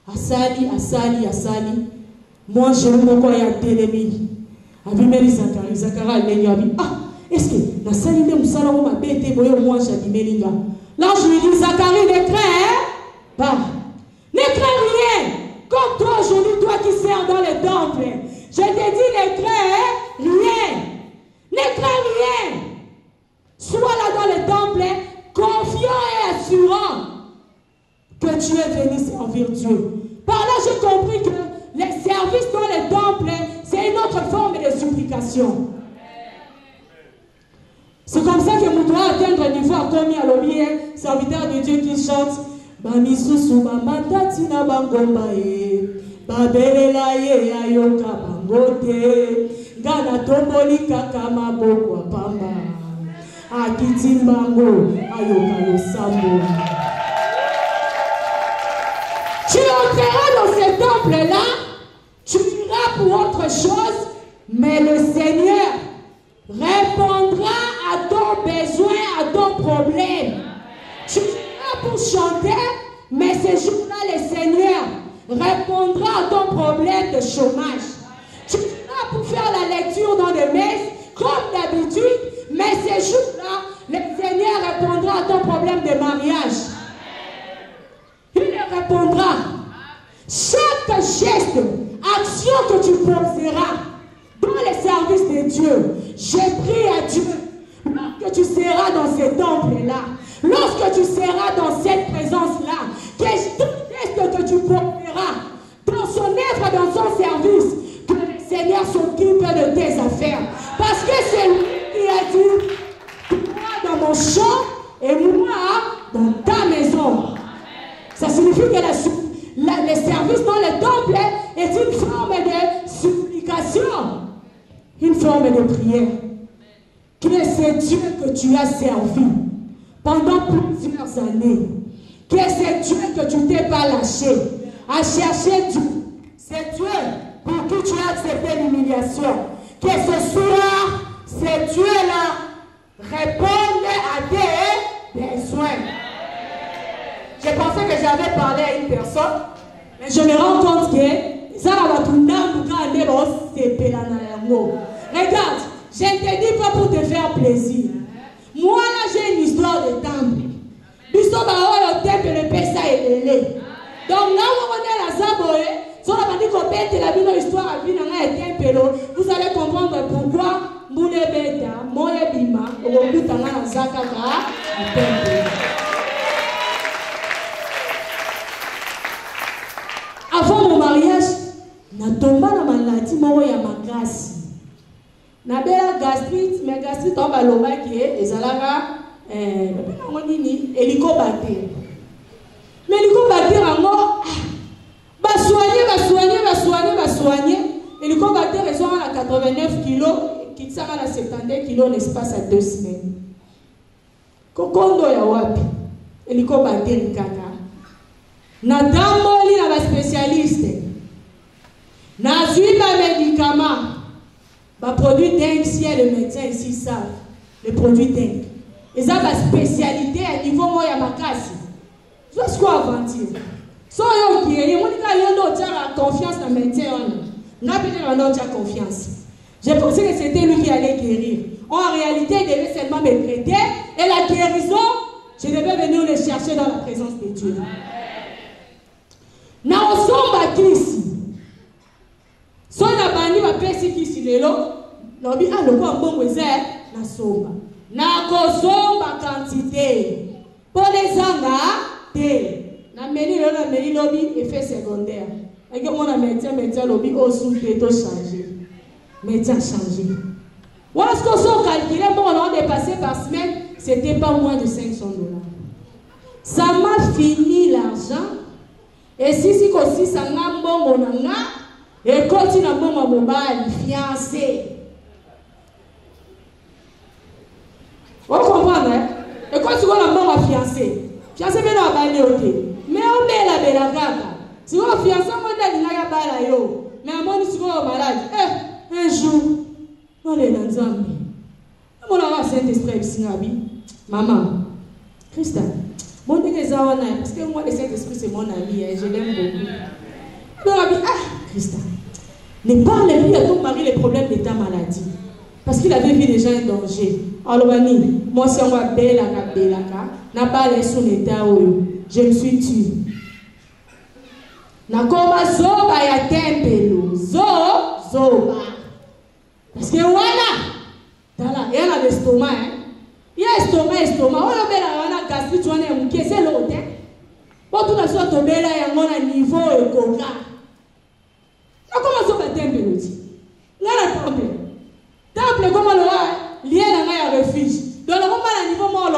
Asali, asali, asali. Moi, je ne me crois pas télémi. Abimeli Zacharie. Zacharie a dit, ah, est-ce que la saline de Moussalam m'a bêté, moi, j'ai dit, Melinga. Là, je lui dis, Zacharie, ne crains pas. Ne crains rien. Comme toi, aujourd'hui, toi qui sers dans le temple. Je te dis, ne crains rien. Ne crains rien. Sois là dans le temple, confiant et assurant que tu es venu servir Dieu. Par là, j'ai compris que les services dans le temple, c'est une autre forme de supplication. C'est comme ça que nous devons atteindre le niveau comme il y a le serviteur de Dieu qui chante. Bamisusu bamatatina bangomba e babelela ye ayoka bangote ngana tomboli kaka maboko apamba akitimbango ayoka losambo. Tu entreras dans ce temple-là, tu iras pour autre chose, mais le Seigneur répondra à ton besoin, à ton problème. Tu iras pour chanter, mais ce jour-là, le Seigneur répondra à ton problème de chômage. Tu iras pour faire la lecture dans des messes, comme d'habitude, mais ce jour-là, le Seigneur répondra à ton problème de mariage. Il répondra. Chaque geste, action que tu poseras dans le service de Dieu, je prie à Dieu, lorsque tu seras dans ce temple-là, lorsque tu seras dans cette présence-là, que tout geste que tu poseras dans son œuvre, dans son service, que le Seigneur s'occupe de tes affaires. Parce que c'est lui qui a dit, toi dans mon champ et moi dans ta maison. Ça signifie que le service dans le temple est une forme de supplication, une forme de prière. Que c'est Dieu que tu as servi pendant plusieurs années. Que c'est Dieu que tu t'es pas lâché à chercher Dieu. C'est Dieu pour qui tu as accepté l'humiliation. Que ce soir, c'est Dieu-là réponde à tes besoins. Je pensais que j'avais parlé à une personne, mais je me rends compte que regarde, je ne te dis pas pour te faire plaisir. Moi là j'ai une histoire de temple. L'histoire le temple le pesa et le donc là où on est la Zaboé, si on a dit qu'on pète la vie de l'histoire à vie dans un temple, vous allez comprendre pourquoi Moune Beta, Moye Bima, au bout de la Zakaka, le temple. Avant mon mariage, na tomba na maladie moko ya makasi. Na bela gastrite, mais gastrite on va loba qui est ezalaka hélicobacter. Mais hélicobacter ango soigner. Hélicobacter ils sont à 89 kg, qui sont à 72 kg en espace à 2 semaines. Kokondo ya wapi? Hélicobacter kaka. Na damboli na ba spécialiste. Na zuiba médicament. Ba produit dingue si le médecin ici savent. Les produits dingue. Et ça va spécialité à niveau moya makasi. Tu vois ce qu'on va dire. So yo qui est, on dit que yo no confiance dans le médecin. N'a pas de confiance. J'ai pensé que c'était lui qui allait guérir. En réalité, il devait seulement me traiter et la guérison, je devais venir le chercher dans la présence de Dieu. Na osomba kisi so na bandi bapesi kisi lelo lobi aloko mbongo eza na somba na kozomba quantité pour les anga te na meni lobi effet secondaire et que mon médecin lobi osupe to changer médecin changer ou est-ce qu'on s'en calculé bon on a dépassé par semaine c'était pas moins de $500. Ça m'a fini l'argent. Et si aussi ça n'a bon et continue à bon mobile fiancé. Vous comprenez? Et quand tu vas bon fiancé, fiancé bien à baler au thé. Mais on met la belle gaga. Si vous fiancé, on a dit la bala yo. Mais à mon si vous malade, un jour, on est dans Zambie. On a un Saint-Esprit Singabi. Maman, Christa, mon Dieu, parce que moi, le Saint-Esprit, c'est mon ami, et je l'aime beaucoup. Alors, elle dit, Christa, ne parle plus à ton mari les problèmes de ta maladie. Parce qu'il avait vu déjà un danger. Alors, moi, si on va belaka, n'a pas les son état, je me suis tué. Nakoma zoba ya tempelo, zoba. Parce que voilà, il y a l'estomac, il y a estomac, on a la gastrique, on est mouqué, c'est l'autre. Bon, tout à fait, on a un niveau et coca. Comment zoba tempelo? Là, la temple, comment le a lié à refuge. Donc, le moment à niveau, moi, on a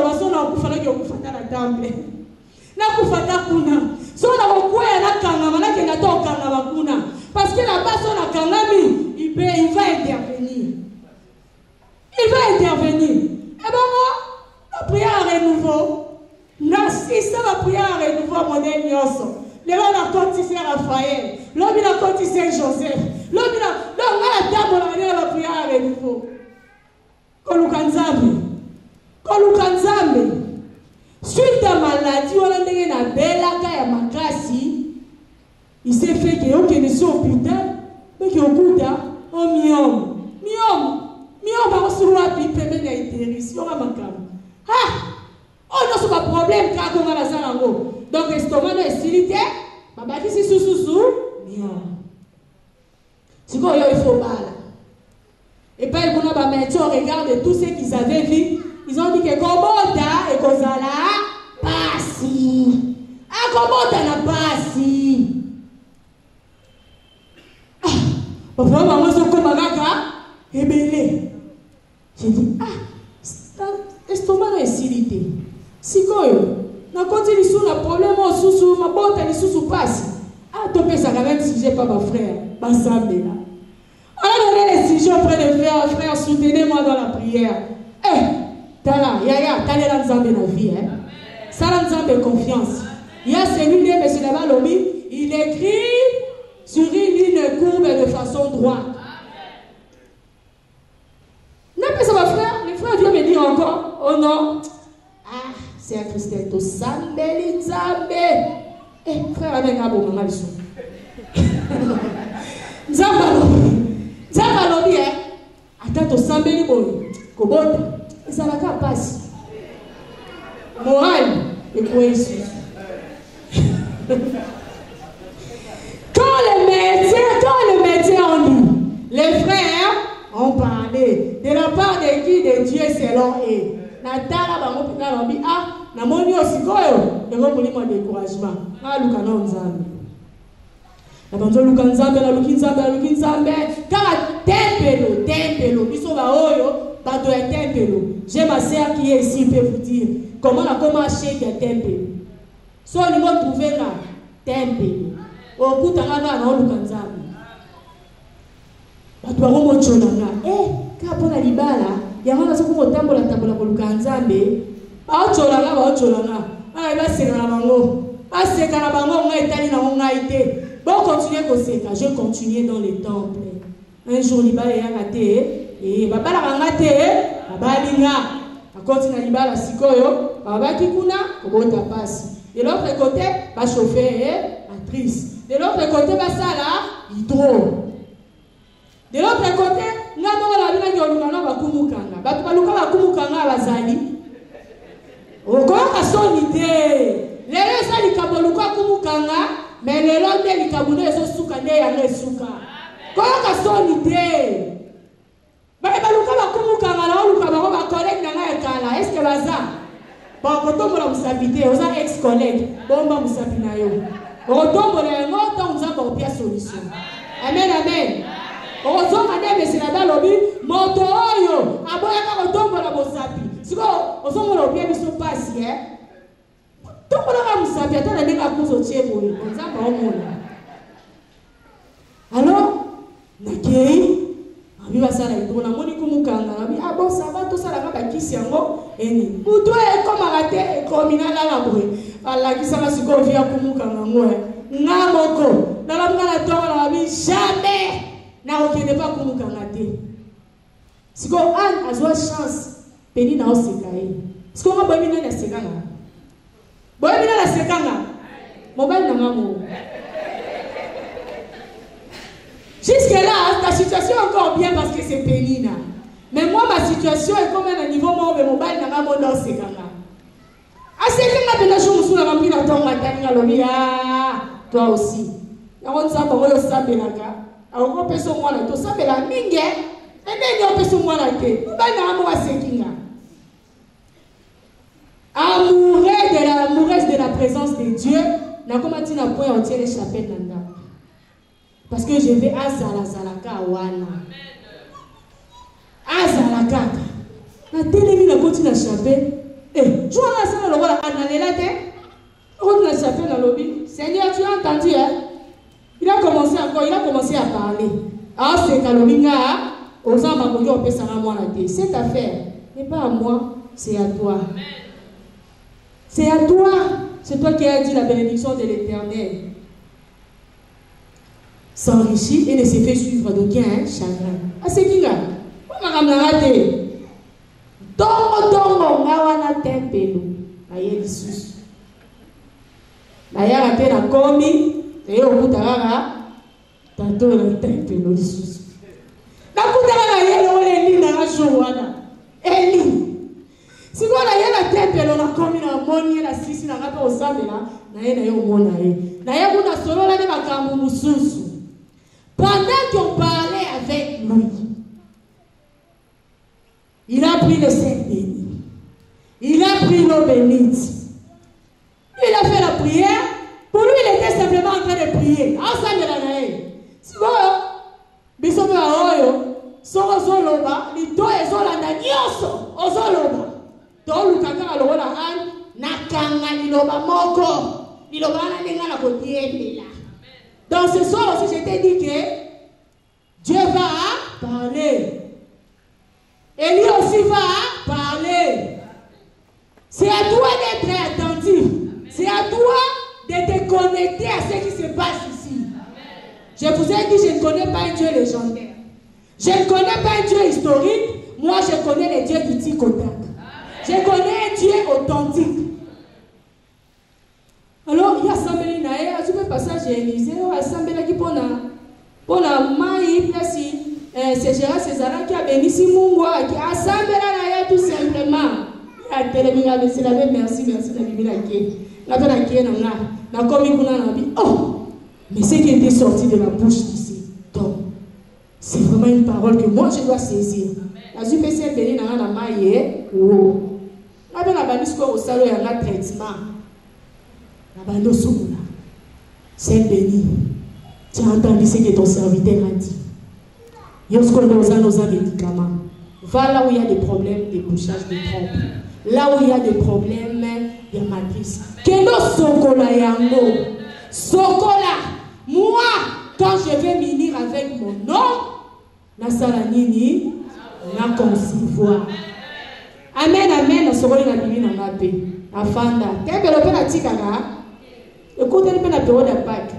pu faire la temple. Na kufata kuna so na kokwea na kanga na kena to kanga bakuna parce que là-bas so na kangami il va intervenir. Il va intervenir. Et bon la prière à renouveau. Na si ça la prière à renouveau modèle nyoso. Le na compte c'est Raphaël, l'homme na compte c'est Joseph. L'homme na donc la table la prière à renouveau. Kolukanzambe. Suite à maladie, on a dit na belaka ya makasi. Il s'est fait que on est sur hôpital, mais que au bout d'un miom va se voir puis permet d'intéresser sur la macam. On a ce problème car on a la salango. Donc estomac est silité, babaki si sous miom. C'est quoi il faut bala. Et pas il va mettre au regard de tous ceux qu'ils avaient vu. Ils ont dit que Kobota et Kozala passi. Kobota n'a passi. Papa, maman, c'est comme un et belé. J'ai dit, l'estomac est silité. Si quoi, n'a continué sur le problème, sous ma botte, elle est sous passi. Topé ça quand même si j'ai pas ma frère, ma sœur là. Alors, les sujets auprès des frères, soutenez-moi dans la prière. Tala, t'as l'air d'ensemble dans la vie, ça l'ensemble confiance. Il y a celui-là, M. Nabalobi, il écrit sur une ligne courbe de façon droite. Non, mais ça va frère, les frères Dieu me dit encore, oh non, c'est un Christian, to sambeli zambe. Frère, avec un bon maman, Nzambalobi, attends, to sambeli bon, kobota. Ça va pas passer. Morale et cohésion. Quand le médecin ont dit, les frères ont parlé de la part de qui? De Dieu selon eux. Natala bango pika lobi na moni osikoyo yango molimo découragement. Lukana nzambe. Na banzo lukanzambe na lukinzambe kaka tempelo biso ba oyo. J'ai ma sœur qui est ici, peut vous dire comment on a commencé à tempé. Si on va trouver là, tempé. Au bout d'un an, on a l'oukanzami. On doit remonter là. Quand on a l'ibala, il y a un peu de temps pour la table pour l'oukanzami. Ba ocholanga. Ah, là c'est la bango. Ah, c'est quand la bango on a été dans on a été. Bon, continuer comme ça. Je continue dans les temples. Un jour, l'ibala est raté. Et baba la rangate baba linga continue libala sikoyo baba kikuna kobota passe de l'autre côté ba chauffeur actrice de l'autre côté ba sala hydro de l'autre côté ngamo la bina nyolukana bakumukanga batu baluka bakumukanga bazali okoka sonite lelo sali kaboluka kumukanga mais lelo nde likabune eso suka nde ya ngesuka koka sonite. Est-ce que Baza, bon, quand on a musabité, on a ex-collègue, bon, on musabina yo. On tombe les mots, on a une solution. Amen, amen. On tombe à des messieurs là-bas, lobby, moto yo, aboya on tombe la musabi. Si on tombe le bien, ils sont pas si, tout Donc on a musabia ta na nga kuzo tshebo on za ba omona. Alors nakei abi basala itona moni kumukanga abi abo ça va to sala ka kisi yango eni. Muto e koma rate kominala la boye. Ala kisala siko via kumukanga ngoe. Ngamoko na la mwana tonga na abi jamais na okende pas kumukanga te. Siko an azwa chance peni na osekaye. Siko nga boye bina na sekanga. Boye bina na sekanga. Mobile na ngamo. Jusque-là, ta situation est encore bien parce que c'est pénina. Mais moi, ma situation est comme à un niveau où mon mobile n'a pas mon dans ces gars-là. Ah, c'est que maintenant, je me suis rempli dans ton matin, toi aussi. Il y a un peu de sang, il y a un peu de sang, il y a un peu de amoureuse de la présence de Dieu, n'a comment dit n'a point entier les chapelles dans. Parce que je vais à Zalaka wana. À Zalaka. La télé la continue à chapelle. Eh, je vois la salle le roi analyser te. On la chapelle dans le lobby. Seigneur, tu as entendu hein? Il a commencé à parler. Ah, c'est Kalominga, aux gens m'ont on peut s'en avoir la tête. Cette affaire n'est pas à moi, c'est à toi. C'est à toi. C'est toi qui as dit la bénédiction de l'Éternel. S'enrichit et ne se fait suivre d'aucun chagrin. Ah, c'est qui là? On m'a raté. Tongo, ngawana tempelo. Aïe, Jésus. D'ailleurs, après la commis, et au bout de la tantôt le tempelo, Jésus. La coutara, elle est là, Joana. Eli. Si vous avez la tempelo, la commis, la monnaie, la sisi, la rapa au sable là, naïe, naïe, au monde, naïe. Naïe, vous n'avez solo là, de ma camoufoussou. Pendant qu'on parlait avec lui, il a pris le Saint béni. Il a pris l'eau bénite. Il a fait la prière. Pour lui, il était simplement en train de prier. Ensemble de la naïe. Si vous bisobe aoyo, soro zoloba, lito ezolanda nyoso, ozoloba. Donc lukaka alola an, nakanga liloba moko, liloba na nenga na kotiemela. Donc ce soir aussi, je t'ai dit que Dieu va parler. Et lui aussi va parler. C'est à toi d'être attentif. C'est à toi de te connecter à ce qui se passe ici. Je vous ai dit, je ne connais pas un Dieu légendaire. Je ne connais pas un Dieu historique. Moi, je connais le Dieu du Tikotak. Je connais un Dieu authentique. Alors, il y a Sambeli Nae, à ce passage, Élysée, il y a Sambeli qui pour la maille, c'est Gérard Césarin qui a béni Simungwa, qui a Sambeli Nae tout simplement. Il a téléminé, c'est la même merci, la Bible à qui. La peine à qui est dans la commune qu'on a dit, oh, mais ce qui était sorti de la bouche d'ici, donc, c'est vraiment une parole que moi je dois saisir. La JPC est bénie dans la maille, oh. La peine à bannis au salon, il y a un traitement. C'est béni. Tu as entendu ce que ton serviteur a dit. Lorsqu'on a nos médicaments, va là où il y a des problèmes de bouchage de trompe, là où il y a des problèmes de matrice. Kendo sokola yango. Sokola. Moi, quand je vais m'unir avec mon nom, na salanini, na concevoir. Amen, amen, na sokola na bibi na ngape. Afanda. Tebelo pe na tikaka. Écoutez, nous avons la période de Pâques.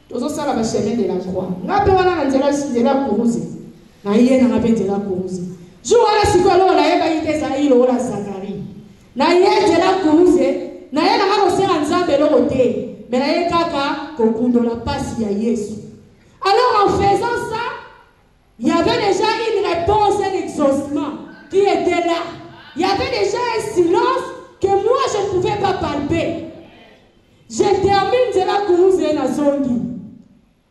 Nous avons la chemin de la croix. Nous avons la course. Nous avons la course. Je vois la psychologue, nous avons la Zacharie. Nous avons la course. Nous avons la côté. Mais nous avons la passe à Jésus. Alors en faisant ça, il y avait déjà une réponse, un exaucement qui était là. Il y avait déjà un silence que moi je ne pouvais pas palper. Je termine de la course et la zongi.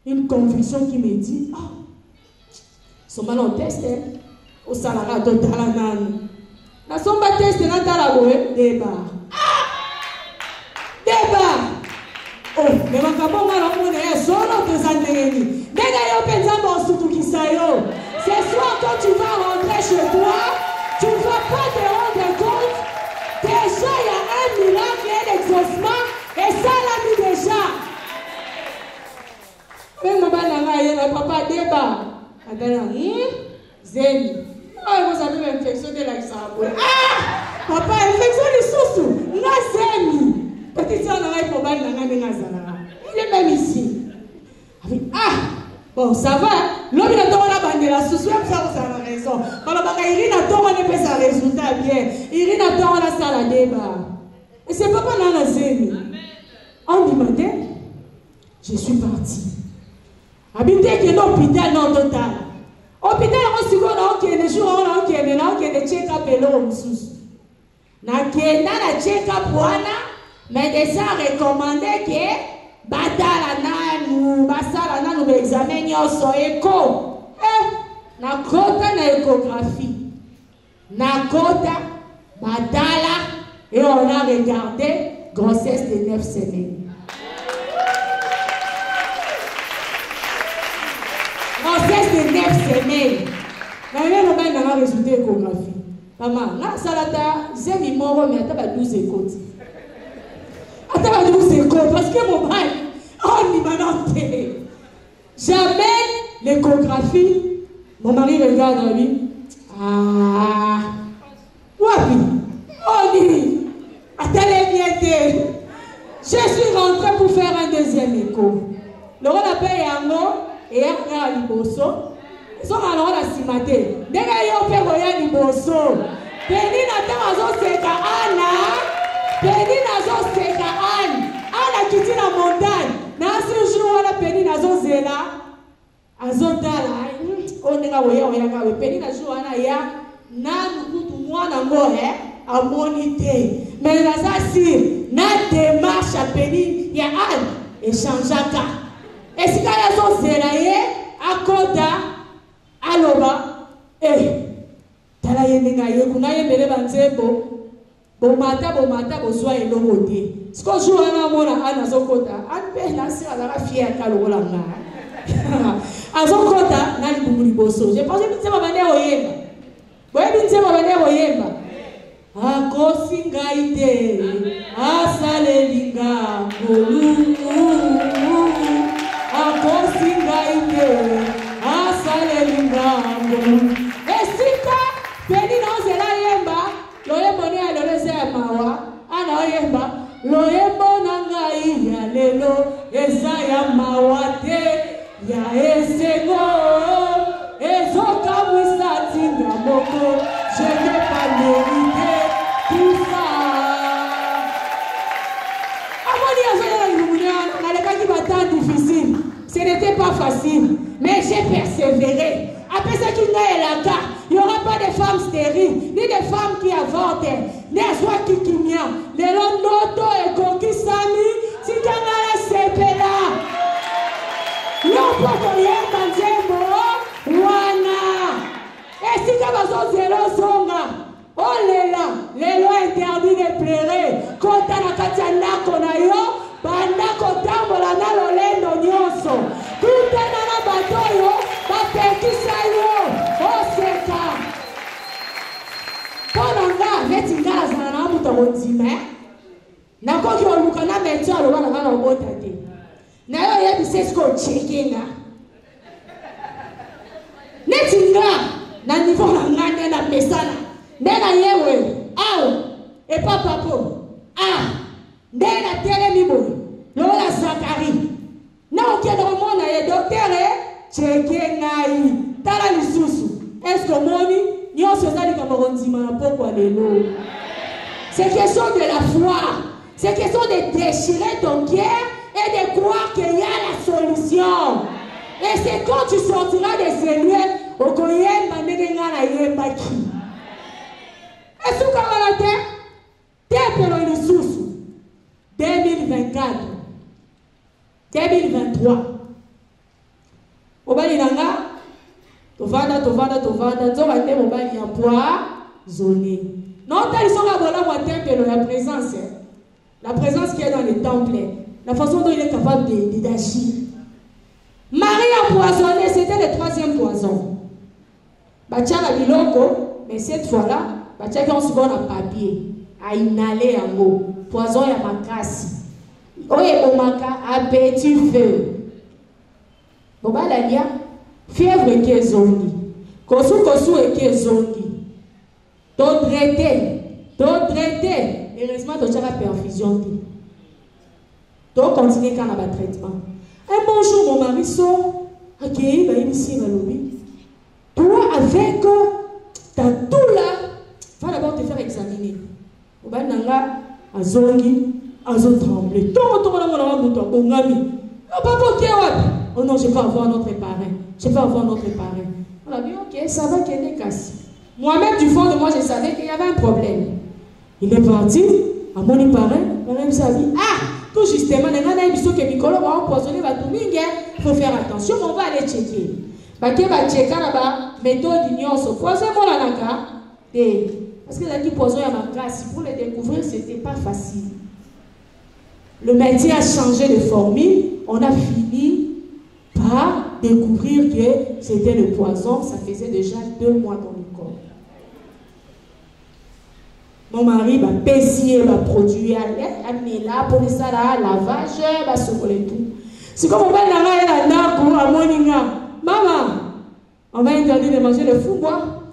Une conviction qui me dit, oh, son mal en test, au salaire de Talanan. La somba test de la Talaboé, débat. Débat. Oh, mais ma cabane a l'homme solo de Zandéni. Dégayo pensamos surtout qui sayo. Ce soir, quand tu vas rentrer chez toi, tu ne vas pas te rendre compte. Déjà, il y a un miracle et un exaucement. deba. Attends, Zémi. Oh, vous avez une infection de l'Alexandre. Ah! Papa, infection de sous-sous. Nga Zémi. Petite soeur n'aurait pas mal dans la Nazara. Il est même ici. Ah! Bon, ça va. L'homme il a tombé la bande de la sous-sous. Ça, vous avez raison. Alors, Irina tombé, on peut sa résultat bien. Irina tombé la salle à débat. Et c'est papa dans la Zémi. On demandait, je suis parti. Habiter que l'hôpital non total. Hôpital on se voit on les jours on les check up et l'homme sous. Na check up wana médecin recommandé que batala nanu basala nanu examen nyoso écho. Na kota na échographie. Na kota batala et on a regardé grossesse de 9 semaines. Grossesse de 9 semaines. Je vais résultat échographie. Maman, là, salata, j'ai mis mon rôle, mais attends, 12 écoutes. Attends, 12 écoutes, parce que mon bail, on y va dans télé. J'amène l'échographie. Mon mari regarde à lui. Ah, wapi, on y. Attendez, bien, je suis rentrée pour faire un deuxième écho. Le rôle appelle Yango. Et il y a un liboso. Ils sont alors la cimate. Dès qu'il y a un liboso, Penina Tamazo Seka Anna, Penina Zo Seka Anna qui dit la montagne. Dans ce jour, la Penina Zo Zela, Azotala, on est là où il y a Penina Zo Anna, ya, nan kutu mwana ngohe, à monité. Mais là, ça, si, na démarche à Penina, ya Anne, et changeaka. Et si kaya zo zelaye akoda aloba tala yenga yekuna yemele banzembo bomata bozwa elongode siko jour na mona ana zokota anpe na sira la fier kalola nga azokota na libumuli boso je pense que c'est ma bande oyemba boye binze ma bande oyemba akosi ngaite asalelinga ngolu Esika peni na ozela yemba loyembo ni aloleze ya mawa ana oyemba loyembo na ngai ya lelo eza ya mawa te ya esengo ezokamwisa tinga moko je n'ai pas mérité tout ça. Amoni azolela ilumunyana nalekaki battemps difficile. Ce n'était pas facile, mais j'ai persévéré. Après ça, il n'y aura pas de femmes stériles, ni de femmes qui avortent, ni à soi qui kimia. Les noto et coquille sami, si tu as sepela. Non, pas qu'on y ait manzembo, wana. Et si tu as zéro zonga, oh les lois interdit de pleurer. Quand tu as la katiana konayo, banda kotambola na lolendo nyonso kutana na batoyo bapekisa yo oseka mpona nga neti nga azala na moto kondima nakoki oluka na meti aloba na nga na obota te na yo oyebisa esika ocheke nga neti nga na niveau na nga nde na mesana nde na yewe awa epa papo nde na telemi boye lola Zakari na okende komona ye docteur cheke ngai tala lisusu est-ce que moni nyonso ezali kama kondima na pokwa lelo. C'est question de la foi, c'est question de déchirer ton cœur et de croire qu'il y a la solution. Et c'est quand tu sortiras de ces lieux okoyemba ndenge nga na yembaki esuka wana te pelo lisusu 2024, 2023. Obali nanga, tovanda, nzoba te mobali ya poisonné. Non, t'as ils sont là dans la tempête, la présence qui est dans les temples, la façon dont il est capable d'agir. Marie a poisonné, c'était le 3e poison. Batia la biloko, mais cette fois-là, batia qui ont souvent un papier, à inhaler en eau. Poison ya makasi. Oye bomaka a petit feu. Boba la lia Fièvre eke zongi. Kosu eke zongi. Ton traité. Heureusement, tu as la perfusion. Tu continues quand on a le traitement. Un bon jour, mon mari sort. Ok, il va ici, va lobby. Toi, avec ta douleur, va d'abord te faire examiner. Au bas nanga, à zongi, à zone tremblée. Oh non, je vais avoir notre parrain. On a dit, ok, ça va qu'elle est cassée. Moi-même, du fond de moi, je savais qu'il y avait un problème. Il est parti, à mon parrain, il s'est dit, tout justement, il faut faire attention, on va aller checker. Parce que la méthode d'ignorance, parce que la poison à ma grâce, pour le découvrir, ce n'était pas facile. Le métier a changé de formule, on a fini par découvrir que c'était le poison, ça faisait déjà 2 mois dans le corps. Mon mari va pessier, va produire, amener là pour les salades, lavage, va secouer tout. C'est comme on va dans la maman, on va interdire de manger le fou,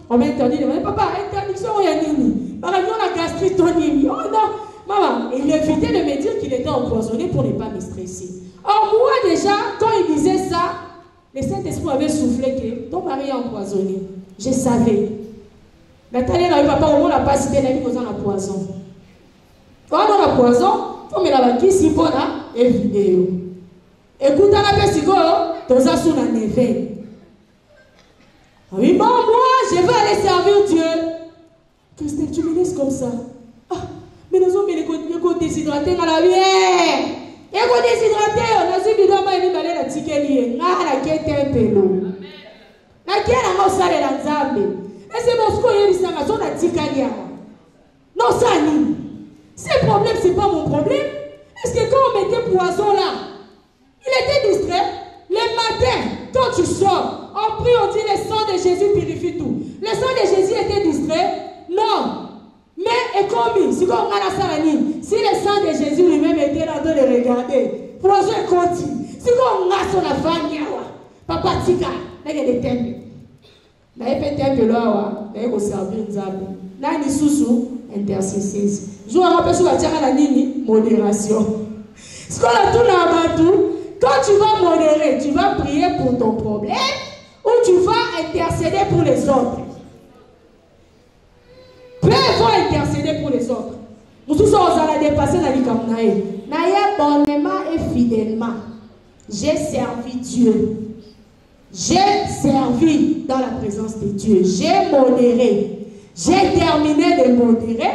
on va interdire de manger. Papa, interdiction, il y a nini. Par exemple, la gastrite, oh non, maman, il évitait de me dire qu'il était empoisonné pour ne pas me stresser. Or, moi déjà, quand il disait ça, le Saint-Esprit avait soufflé que ton mari est empoisonné. Je savais. Nathalie n'a eu papa au moins la passe de la vie dans la poison. Quand on a la poison, il faut me la battre si pour la vidéo. Écoute la pessigo, tu as sous la neve. Oui, bon, moi, je vais aller servir Dieu. Christelle, tu me laisses comme ça. Ah, mais nous sommes déshydratés dans la vie. Et qu'on déshydraté, on a su du doigt, il va la ticket. La quête un peu l'eau. La quête a mossé la zambe. Et c'est mon score, il y a une ticket. Non, ça nie. Ce problème, ce n'est pas mon problème. Est-ce que quand on mettait poison là, il était distrait? Le matin, quand tu sors, on prie, on dit le sang de Jésus purifie tout. Le sang de Jésus était distrait? Non. Mais, et comme si on a la salanie, si le sang de Jésus lui-même était là de le regarder, projet continue. Si on a son affaire, papa tika, il y a des temples. Il y a des temples là, il y a des servir Nzambe. Là, il y a des sous intercession. Je vous rappelle sur la nini, modération. Ce qu'on a tout dans tout, quand tu vas modérer, tu vas prier pour ton problème ou tu vas intercéder pour les autres. Peu vont intercéder pour les autres. Nous tous on a dépassé la vie comme Naïe. Naïe bonnement et fidèlement. J'ai servi Dieu. J'ai servi dans la présence de Dieu. J'ai modéré. J'ai terminé de modérer.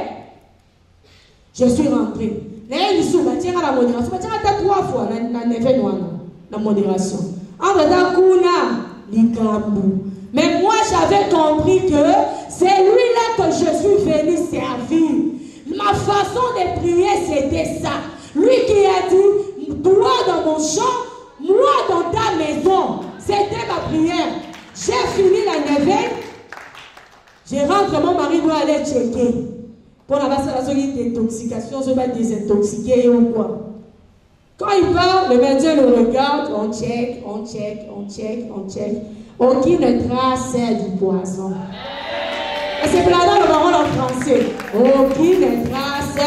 Je suis rentré. Mais il sous tiens à la modération. Tiens à 3 fois la modération. En dedans kuna likambu. Mais moi j'avais compris que c'est lui-là que je suis venu servir. Ma façon de prier c'était ça. Lui qui a dit toi dans mon champ, moi dans ta maison. C'était ma prière. J'ai fini la navette. Je rentre, mon mari doit aller checker. Pour la base de la détoxication, je vais désintoxiquer ou quoi. Quand il parle, le médecin le regarde, on check. Aucune trace du poison. Et c'est plein dans le parole en français. Aucune trace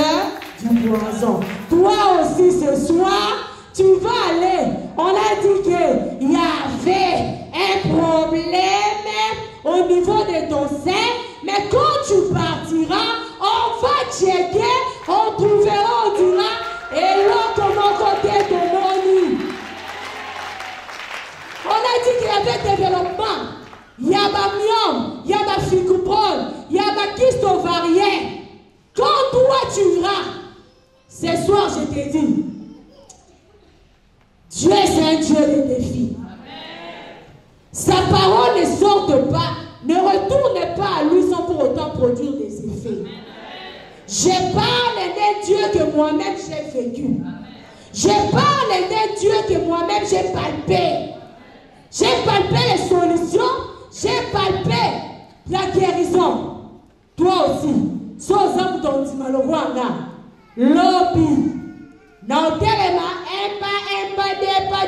du poison. Toi aussi ce soir, tu vas aller. On a dit qu'il y avait un problème au niveau de ton sein, mais quand tu partiras, on va checker, on trouvera, on dira, et là, comment côté de mon lit. On a dit qu'il y avait développement. Il y a ma myome, il y a ma fibrome, il y a ma kyste ovarienne. Quand toi tu iras, ce soir je te dis, Dieu c'est un Dieu de défis. Sa parole ne sorte pas, ne retourne pas à lui sans pour autant produire des effets. Je parle d'un Dieu que moi-même j'ai vécu. Je parle d'un Dieu que moi-même j'ai palpé. J'ai palpé les solutions, j'ai palpé la guérison. Toi aussi, sans âme dont tu m'as le lobby. Dans telema, emba,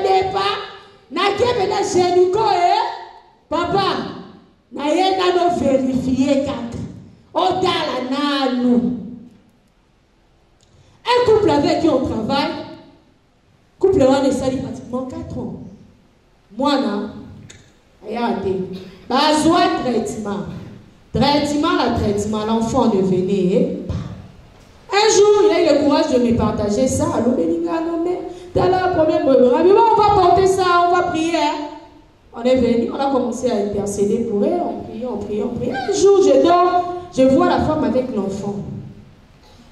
depa, na kebe na jeniko Papa, naye nano vérifier kaka. Otala nanu. Un couple avec qui on travaille, couple on est sali pratiquement 4 ans. Moi, regardez, besoin de traitement. Traitement, l'enfant devenait. Un jour, il a eu le courage de me partager ça. Allô, Belinga, non, mais t'as là un problème. On va porter ça, on va prier. On est venu, on a commencé à intercéder pour elle. On prie. Un jour, je dors, je vois la femme avec l'enfant.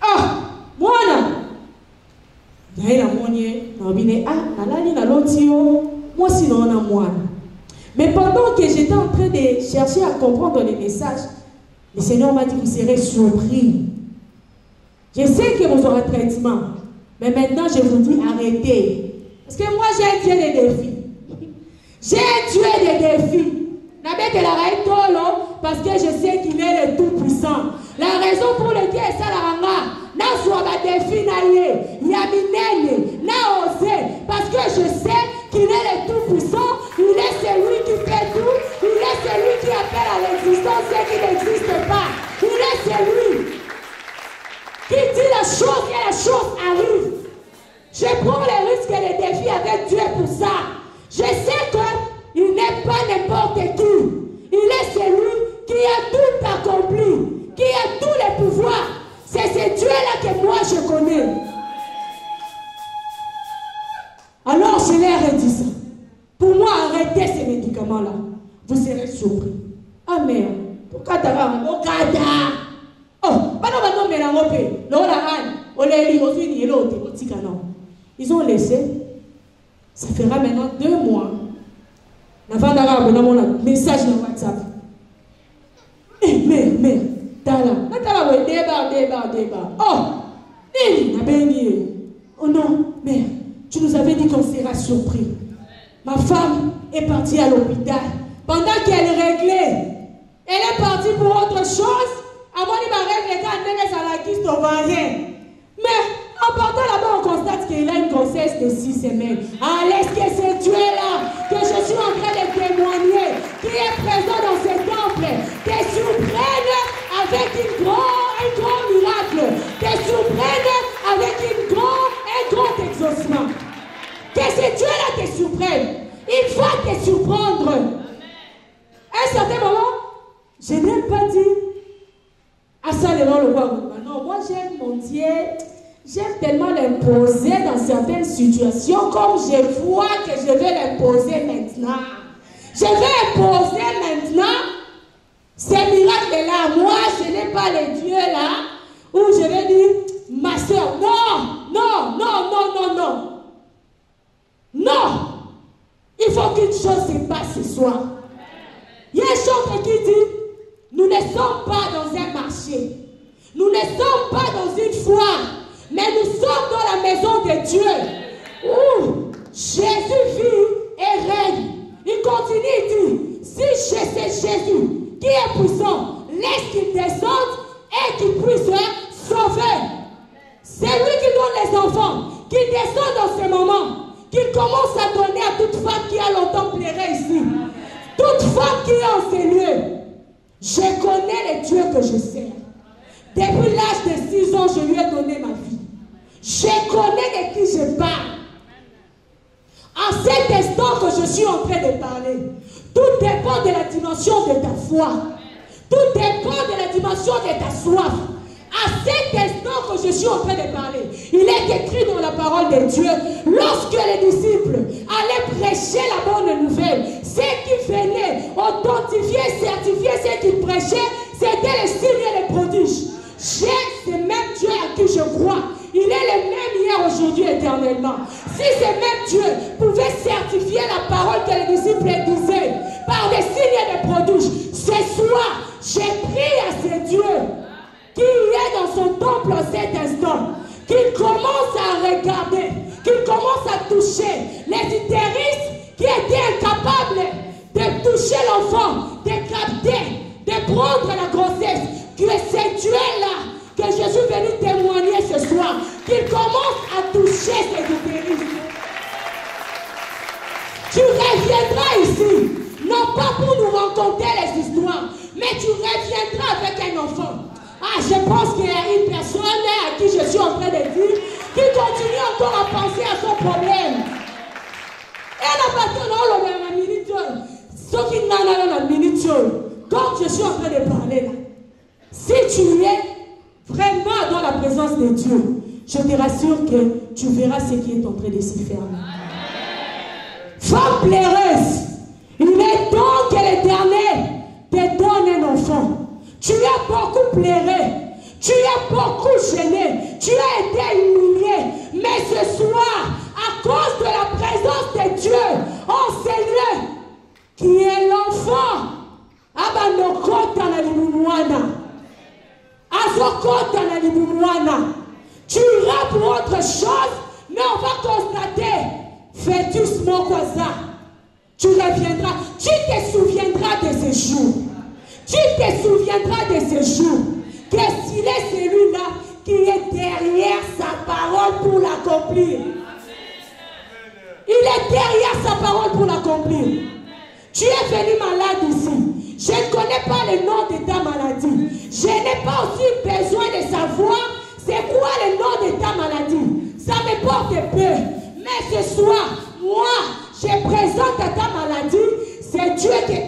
Ah, moi, moi, sinon, on a moi. Mais pendant que j'étais en train de chercher à comprendre les messages, le Seigneur m'a dit que vous serez surpris. Je sais que vous aurez traitement, mais maintenant je vous dis arrêtez. Parce que moi j'ai un Dieu des défis. J'ai un Dieu des défis. Parce que je sais qu'il est le Tout-Puissant. La raison pour laquelle ça la ranga, n'a soit la défi naïe, yaminene, n'a osé. Parce que je sais qu'il est le Tout-Puissant, il est celui qui fait tout, il est celui qui appelle à l'existence ce qui n'existe pas. Il est celui qui dit la chose et la chose arrive. Je prends les risques et les défis avec Dieu pour ça. Je sais qu'il n'est pas n'importe qui. Il est celui qui a tout accompli, qui a tous les pouvoirs. C'est ce Dieu-là que moi je connais. Alors je leur ai dit ça. Pour moi, arrêtez ces médicaments-là. Vous serez surpris. Ah merde. Pourquoi tu as un Okada? Ils ont laissé. Ça fera maintenant 2 mois. Message dans WhatsApp. Mais, oh non, mais tu nous avais dit qu'on serait surpris. Ma femme est partie à l'hôpital. Pendant qu'elle réglait, elle est partie pour autre chose. À mon mais en partant là-bas, on constate qu'il a une grossesse de 6 semaines. Alors, est-ce que c'est Dieu-là que je suis en train de témoigner, qui est présent dans ce temple, te surprenne avec un grand miracle, te surprenne avec un grand exaucement. Que ce Dieu-là te surprenne. Il va te surprendre. À un certain moment, je n'ai pas dit à ça le roi. Non, moi j'aime mon Dieu. J'aime tellement l'imposer dans certaines situations comme je vois que je vais l'imposer maintenant. Je vais imposer maintenant ces miracles-là. Moi, je n'ai pas les dieux là où je vais dire, ma soeur, non. Il faut qu'une chose se passe ce soir. Il y a un chanteur qui dit, nous ne sommes pas dans un marché. Nous ne sommes pas dans une foire. Mais nous sommes dans la maison de Dieu où Jésus vit et règne. Il continue, il dit, si c'est Jésus qui est puissant, laisse qu'il descende et qu'il puisse sauver. C'est lui qui donne les enfants, qui descend dans ces moments, qui commence à donner à toute femme qui a longtemps pleuré ici. Toute femme qui est en ces lieux. Je connais le Dieu que je sers. Depuis l'âge de 6 ans, je lui ai donné ma vie. Je connais de qui je parle. En cet instant que je suis en train de parler, tout dépend de la dimension de ta foi. Tout dépend de la dimension de ta soif. À cet instant que je suis en train de parler, il est écrit dans la parole de Dieu, lorsque les disciples allaient prêcher la bonne nouvelle, ceux qui venaient authentifier, certifier ceux qui prêchaient, c'était les signes et les prodiges. J'ai ce même Dieu à qui je crois. Il est le même hier, aujourd'hui, éternellement. Si ce même Dieu pouvait certifier la parole que les disciples disaient par des signes et des prodiges, ce soir, j'ai prié à ce Dieu qui est dans son temple en cet instant, qu'il commence à regarder, qu'il commence à toucher les utéris qui étaient incapables de toucher l'enfant, de capter, de prendre la grossesse, que c'est Dieu-là que je suis venu témoigner ce soir, qu'il commence à toucher ces utéris. Tu reviendras ici, non pas pour nous raconter les histoires. Mais tu reviendras avec un enfant. Ah, je pense qu'il y a une personne à qui je suis en train de dire qui continue encore à penser à son problème. Et la personne, on l'a la minute. Ce qui n'a la minute. Quand je suis en train de parler là, si tu es vraiment dans la présence de Dieu, je te rassure que tu verras ce qui est en train de se faire. Femme pleureuse, il est temps que l'Éternel te donne un enfant. Tu as beaucoup pleuré, tu as beaucoup gêné, tu as été humilié, mais ce soir, à cause de la présence de Dieu, en ce lieu, qui est l'enfant, tu iras pour autre chose, mais on va constater, fœtus Mokoza, tu reviendras, tu te souviendras de ce jour. Tu te souviendras de ce jour, que s'il est celui-là qui est derrière sa parole pour l'accomplir. Il est derrière sa parole pour l'accomplir. Tu es venu malade ici. Je ne connais pas le nom de ta maladie. Je n'ai pas aussi besoin de savoir c'est quoi le nom de ta maladie. Ça me porte peur. Mais ce soir, moi, je présente à ta maladie. C'est Dieu qui a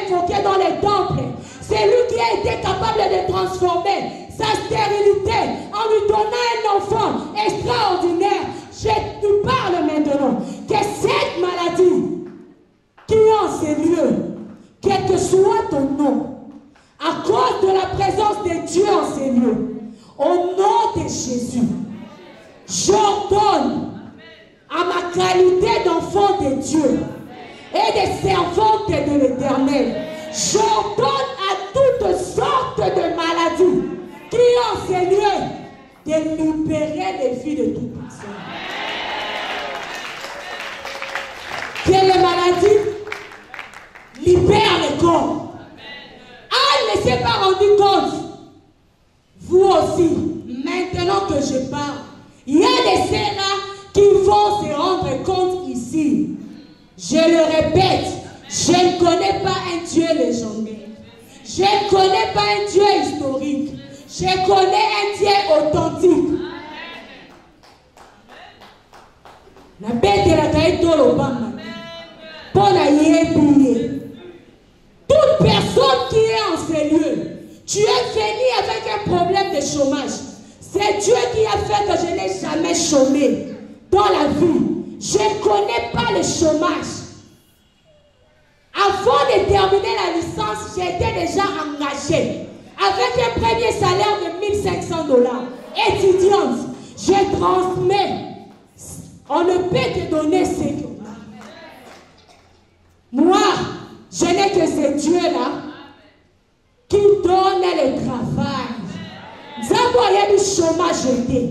invoqué dans les temples. C'est lui qui a été capable de transformer sa stérilité en lui donnant un enfant extraordinaire. Je te parle maintenant que cette maladie qui est en ces lieux, quel que soit ton nom, à cause de la présence de Dieu en ces lieux, au nom de Jésus, j'ordonne à ma qualité d'enfant de Dieu et de servante de l'Éternel, j'ordonne à toutes sortes de maladies qui ont ces lieux de libérer les vies de toute personne. Que les maladies libèrent le corps. Anne ne s'est pas rendu compte. Vous aussi, maintenant que je parle, il y a des ceux-là qui vont se rendre compte ici. Je le répète, je ne connais pas un Dieu légendaire. Je ne connais pas un Dieu historique. Je connais un Dieu authentique. La bête de la caïd de l'Obama. Pour la yébouiller. Toute personne qui est en ces lieux, tu es venu avec un problème de chômage. C'est Dieu qui a fait que je n'ai jamais chômé dans la vie. Je ne connais pas le chômage. Avant de terminer la licence, j'étais déjà engagée avec un premier salaire de $1500. Étudiante, je transmets. On ne peut te donner ce qu'on a. Moi, je n'ai que ce Dieu-là qui donne le travail. Zaboye du chômage été.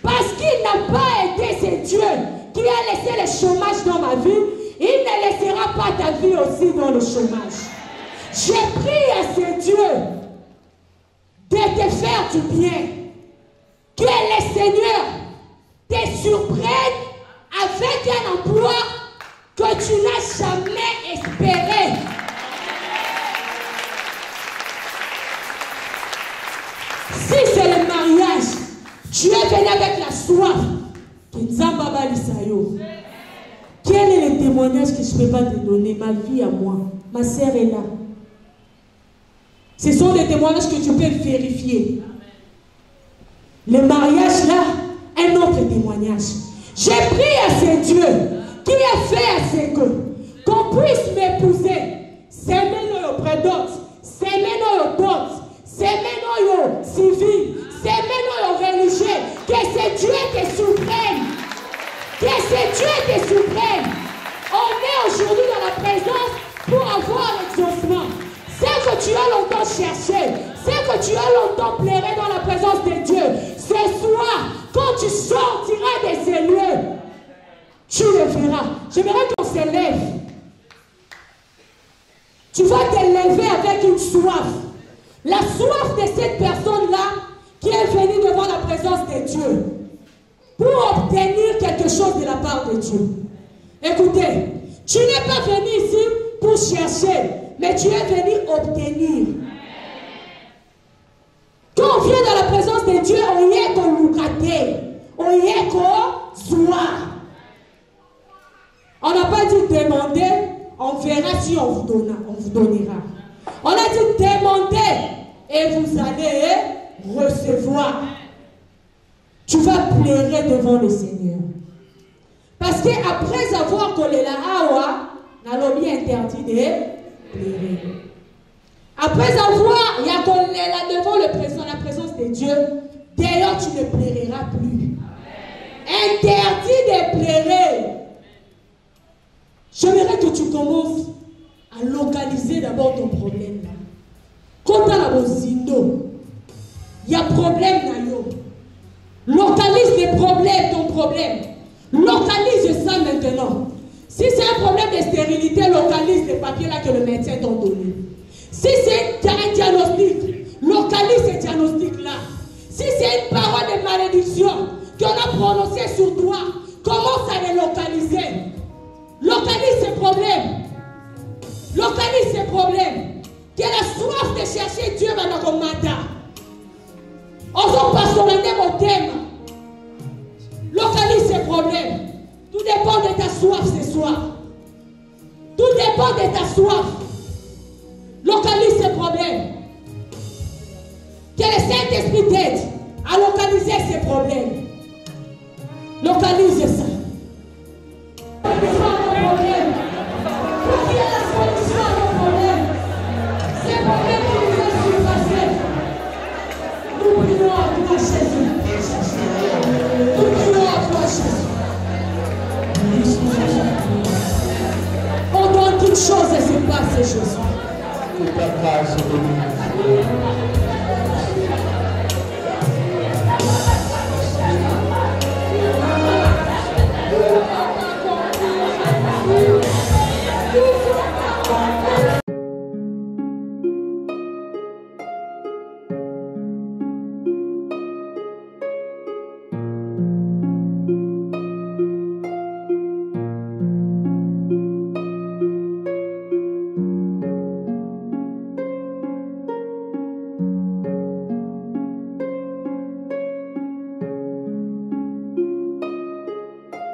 Parce qu'il n'a pas été ce Dieu qui a laissé le chômage dans ma vie, il ne laissera pas ta vie aussi dans le chômage. J'ai prie à ce Dieu de te faire du bien. Que le Seigneur te surprenne avec un emploi que tu n'as jamais espéré. Si c'est le mariage, tu es venu avec la soif. Quel est le témoignage que je ne peux pas te donner? Ma vie à moi. Ma sœur est là. Ce sont des témoignages que tu peux vérifier. Le mariage là, un autre témoignage. J'ai prié à ce Dieu qui a fait à ce qu'on puisse m'épouser. C'est maintenant auprès d'autres. C'est maintenant d'autres. C'est maintenant civil. C'est maintenant religieux. Que c'est Dieu qui suprême. Que c'est Dieu qui suprême. On est aujourd'hui dans la présence pour avoir l'exaucement. C'est que tu as longtemps cherché. C'est que tu as longtemps pleuré dans la présence de Dieu. Ce soir, quand tu sortiras de ces lieux, tu le verras. J'aimerais qu'on se lève. Tu vas te lever avec une soif. La soif de cette personne-là qui est venue devant la présence de Dieu pour obtenir quelque chose de la part de Dieu. Écoutez, tu n'es pas venu ici pour pour chercher, mais tu es venu obtenir. Quand on vient dans la présence de Dieu, on y est qu'on loukate, on y est qu'on soit. On n'a pas dit demander, on verra si on vous donnera. On a dit demander et vous allez recevoir. Tu vas pleurer devant le Seigneur. Parce qu'après avoir collé la awa, Nalobi interdit de pleurer. Après avoir, il y a collé là devant la présence de Dieu, d'ailleurs tu ne pleureras plus. Interdit de pleurer. J'aimerais que tu commences à localiser d'abord ton problème là. Quand tu as la bozindo, il y a problème là. Localise les problèmes, ton problème. Localise ça maintenant. Si c'est un problème de stérilité, localise les papiers là que le médecin t'a donné. Si c'est un diagnostic, localise ce diagnostic là. Si c'est une parole de malédiction qu'on a prononcée sur toi, commence à les localiser. Localise ces problèmes. Localise ces problèmes. Qui a la soif de chercher Dieu dans notre mandat. On va pastorender mon thème. Localise ces problèmes. Tout dépend de ta soif ce soir. Tout dépend de ta soif. Localise ces problèmes. Que le Saint-Esprit t'aide à localiser ces problèmes. Localise ça. Pendant toute chose se passe, Jésus. Que ta grâce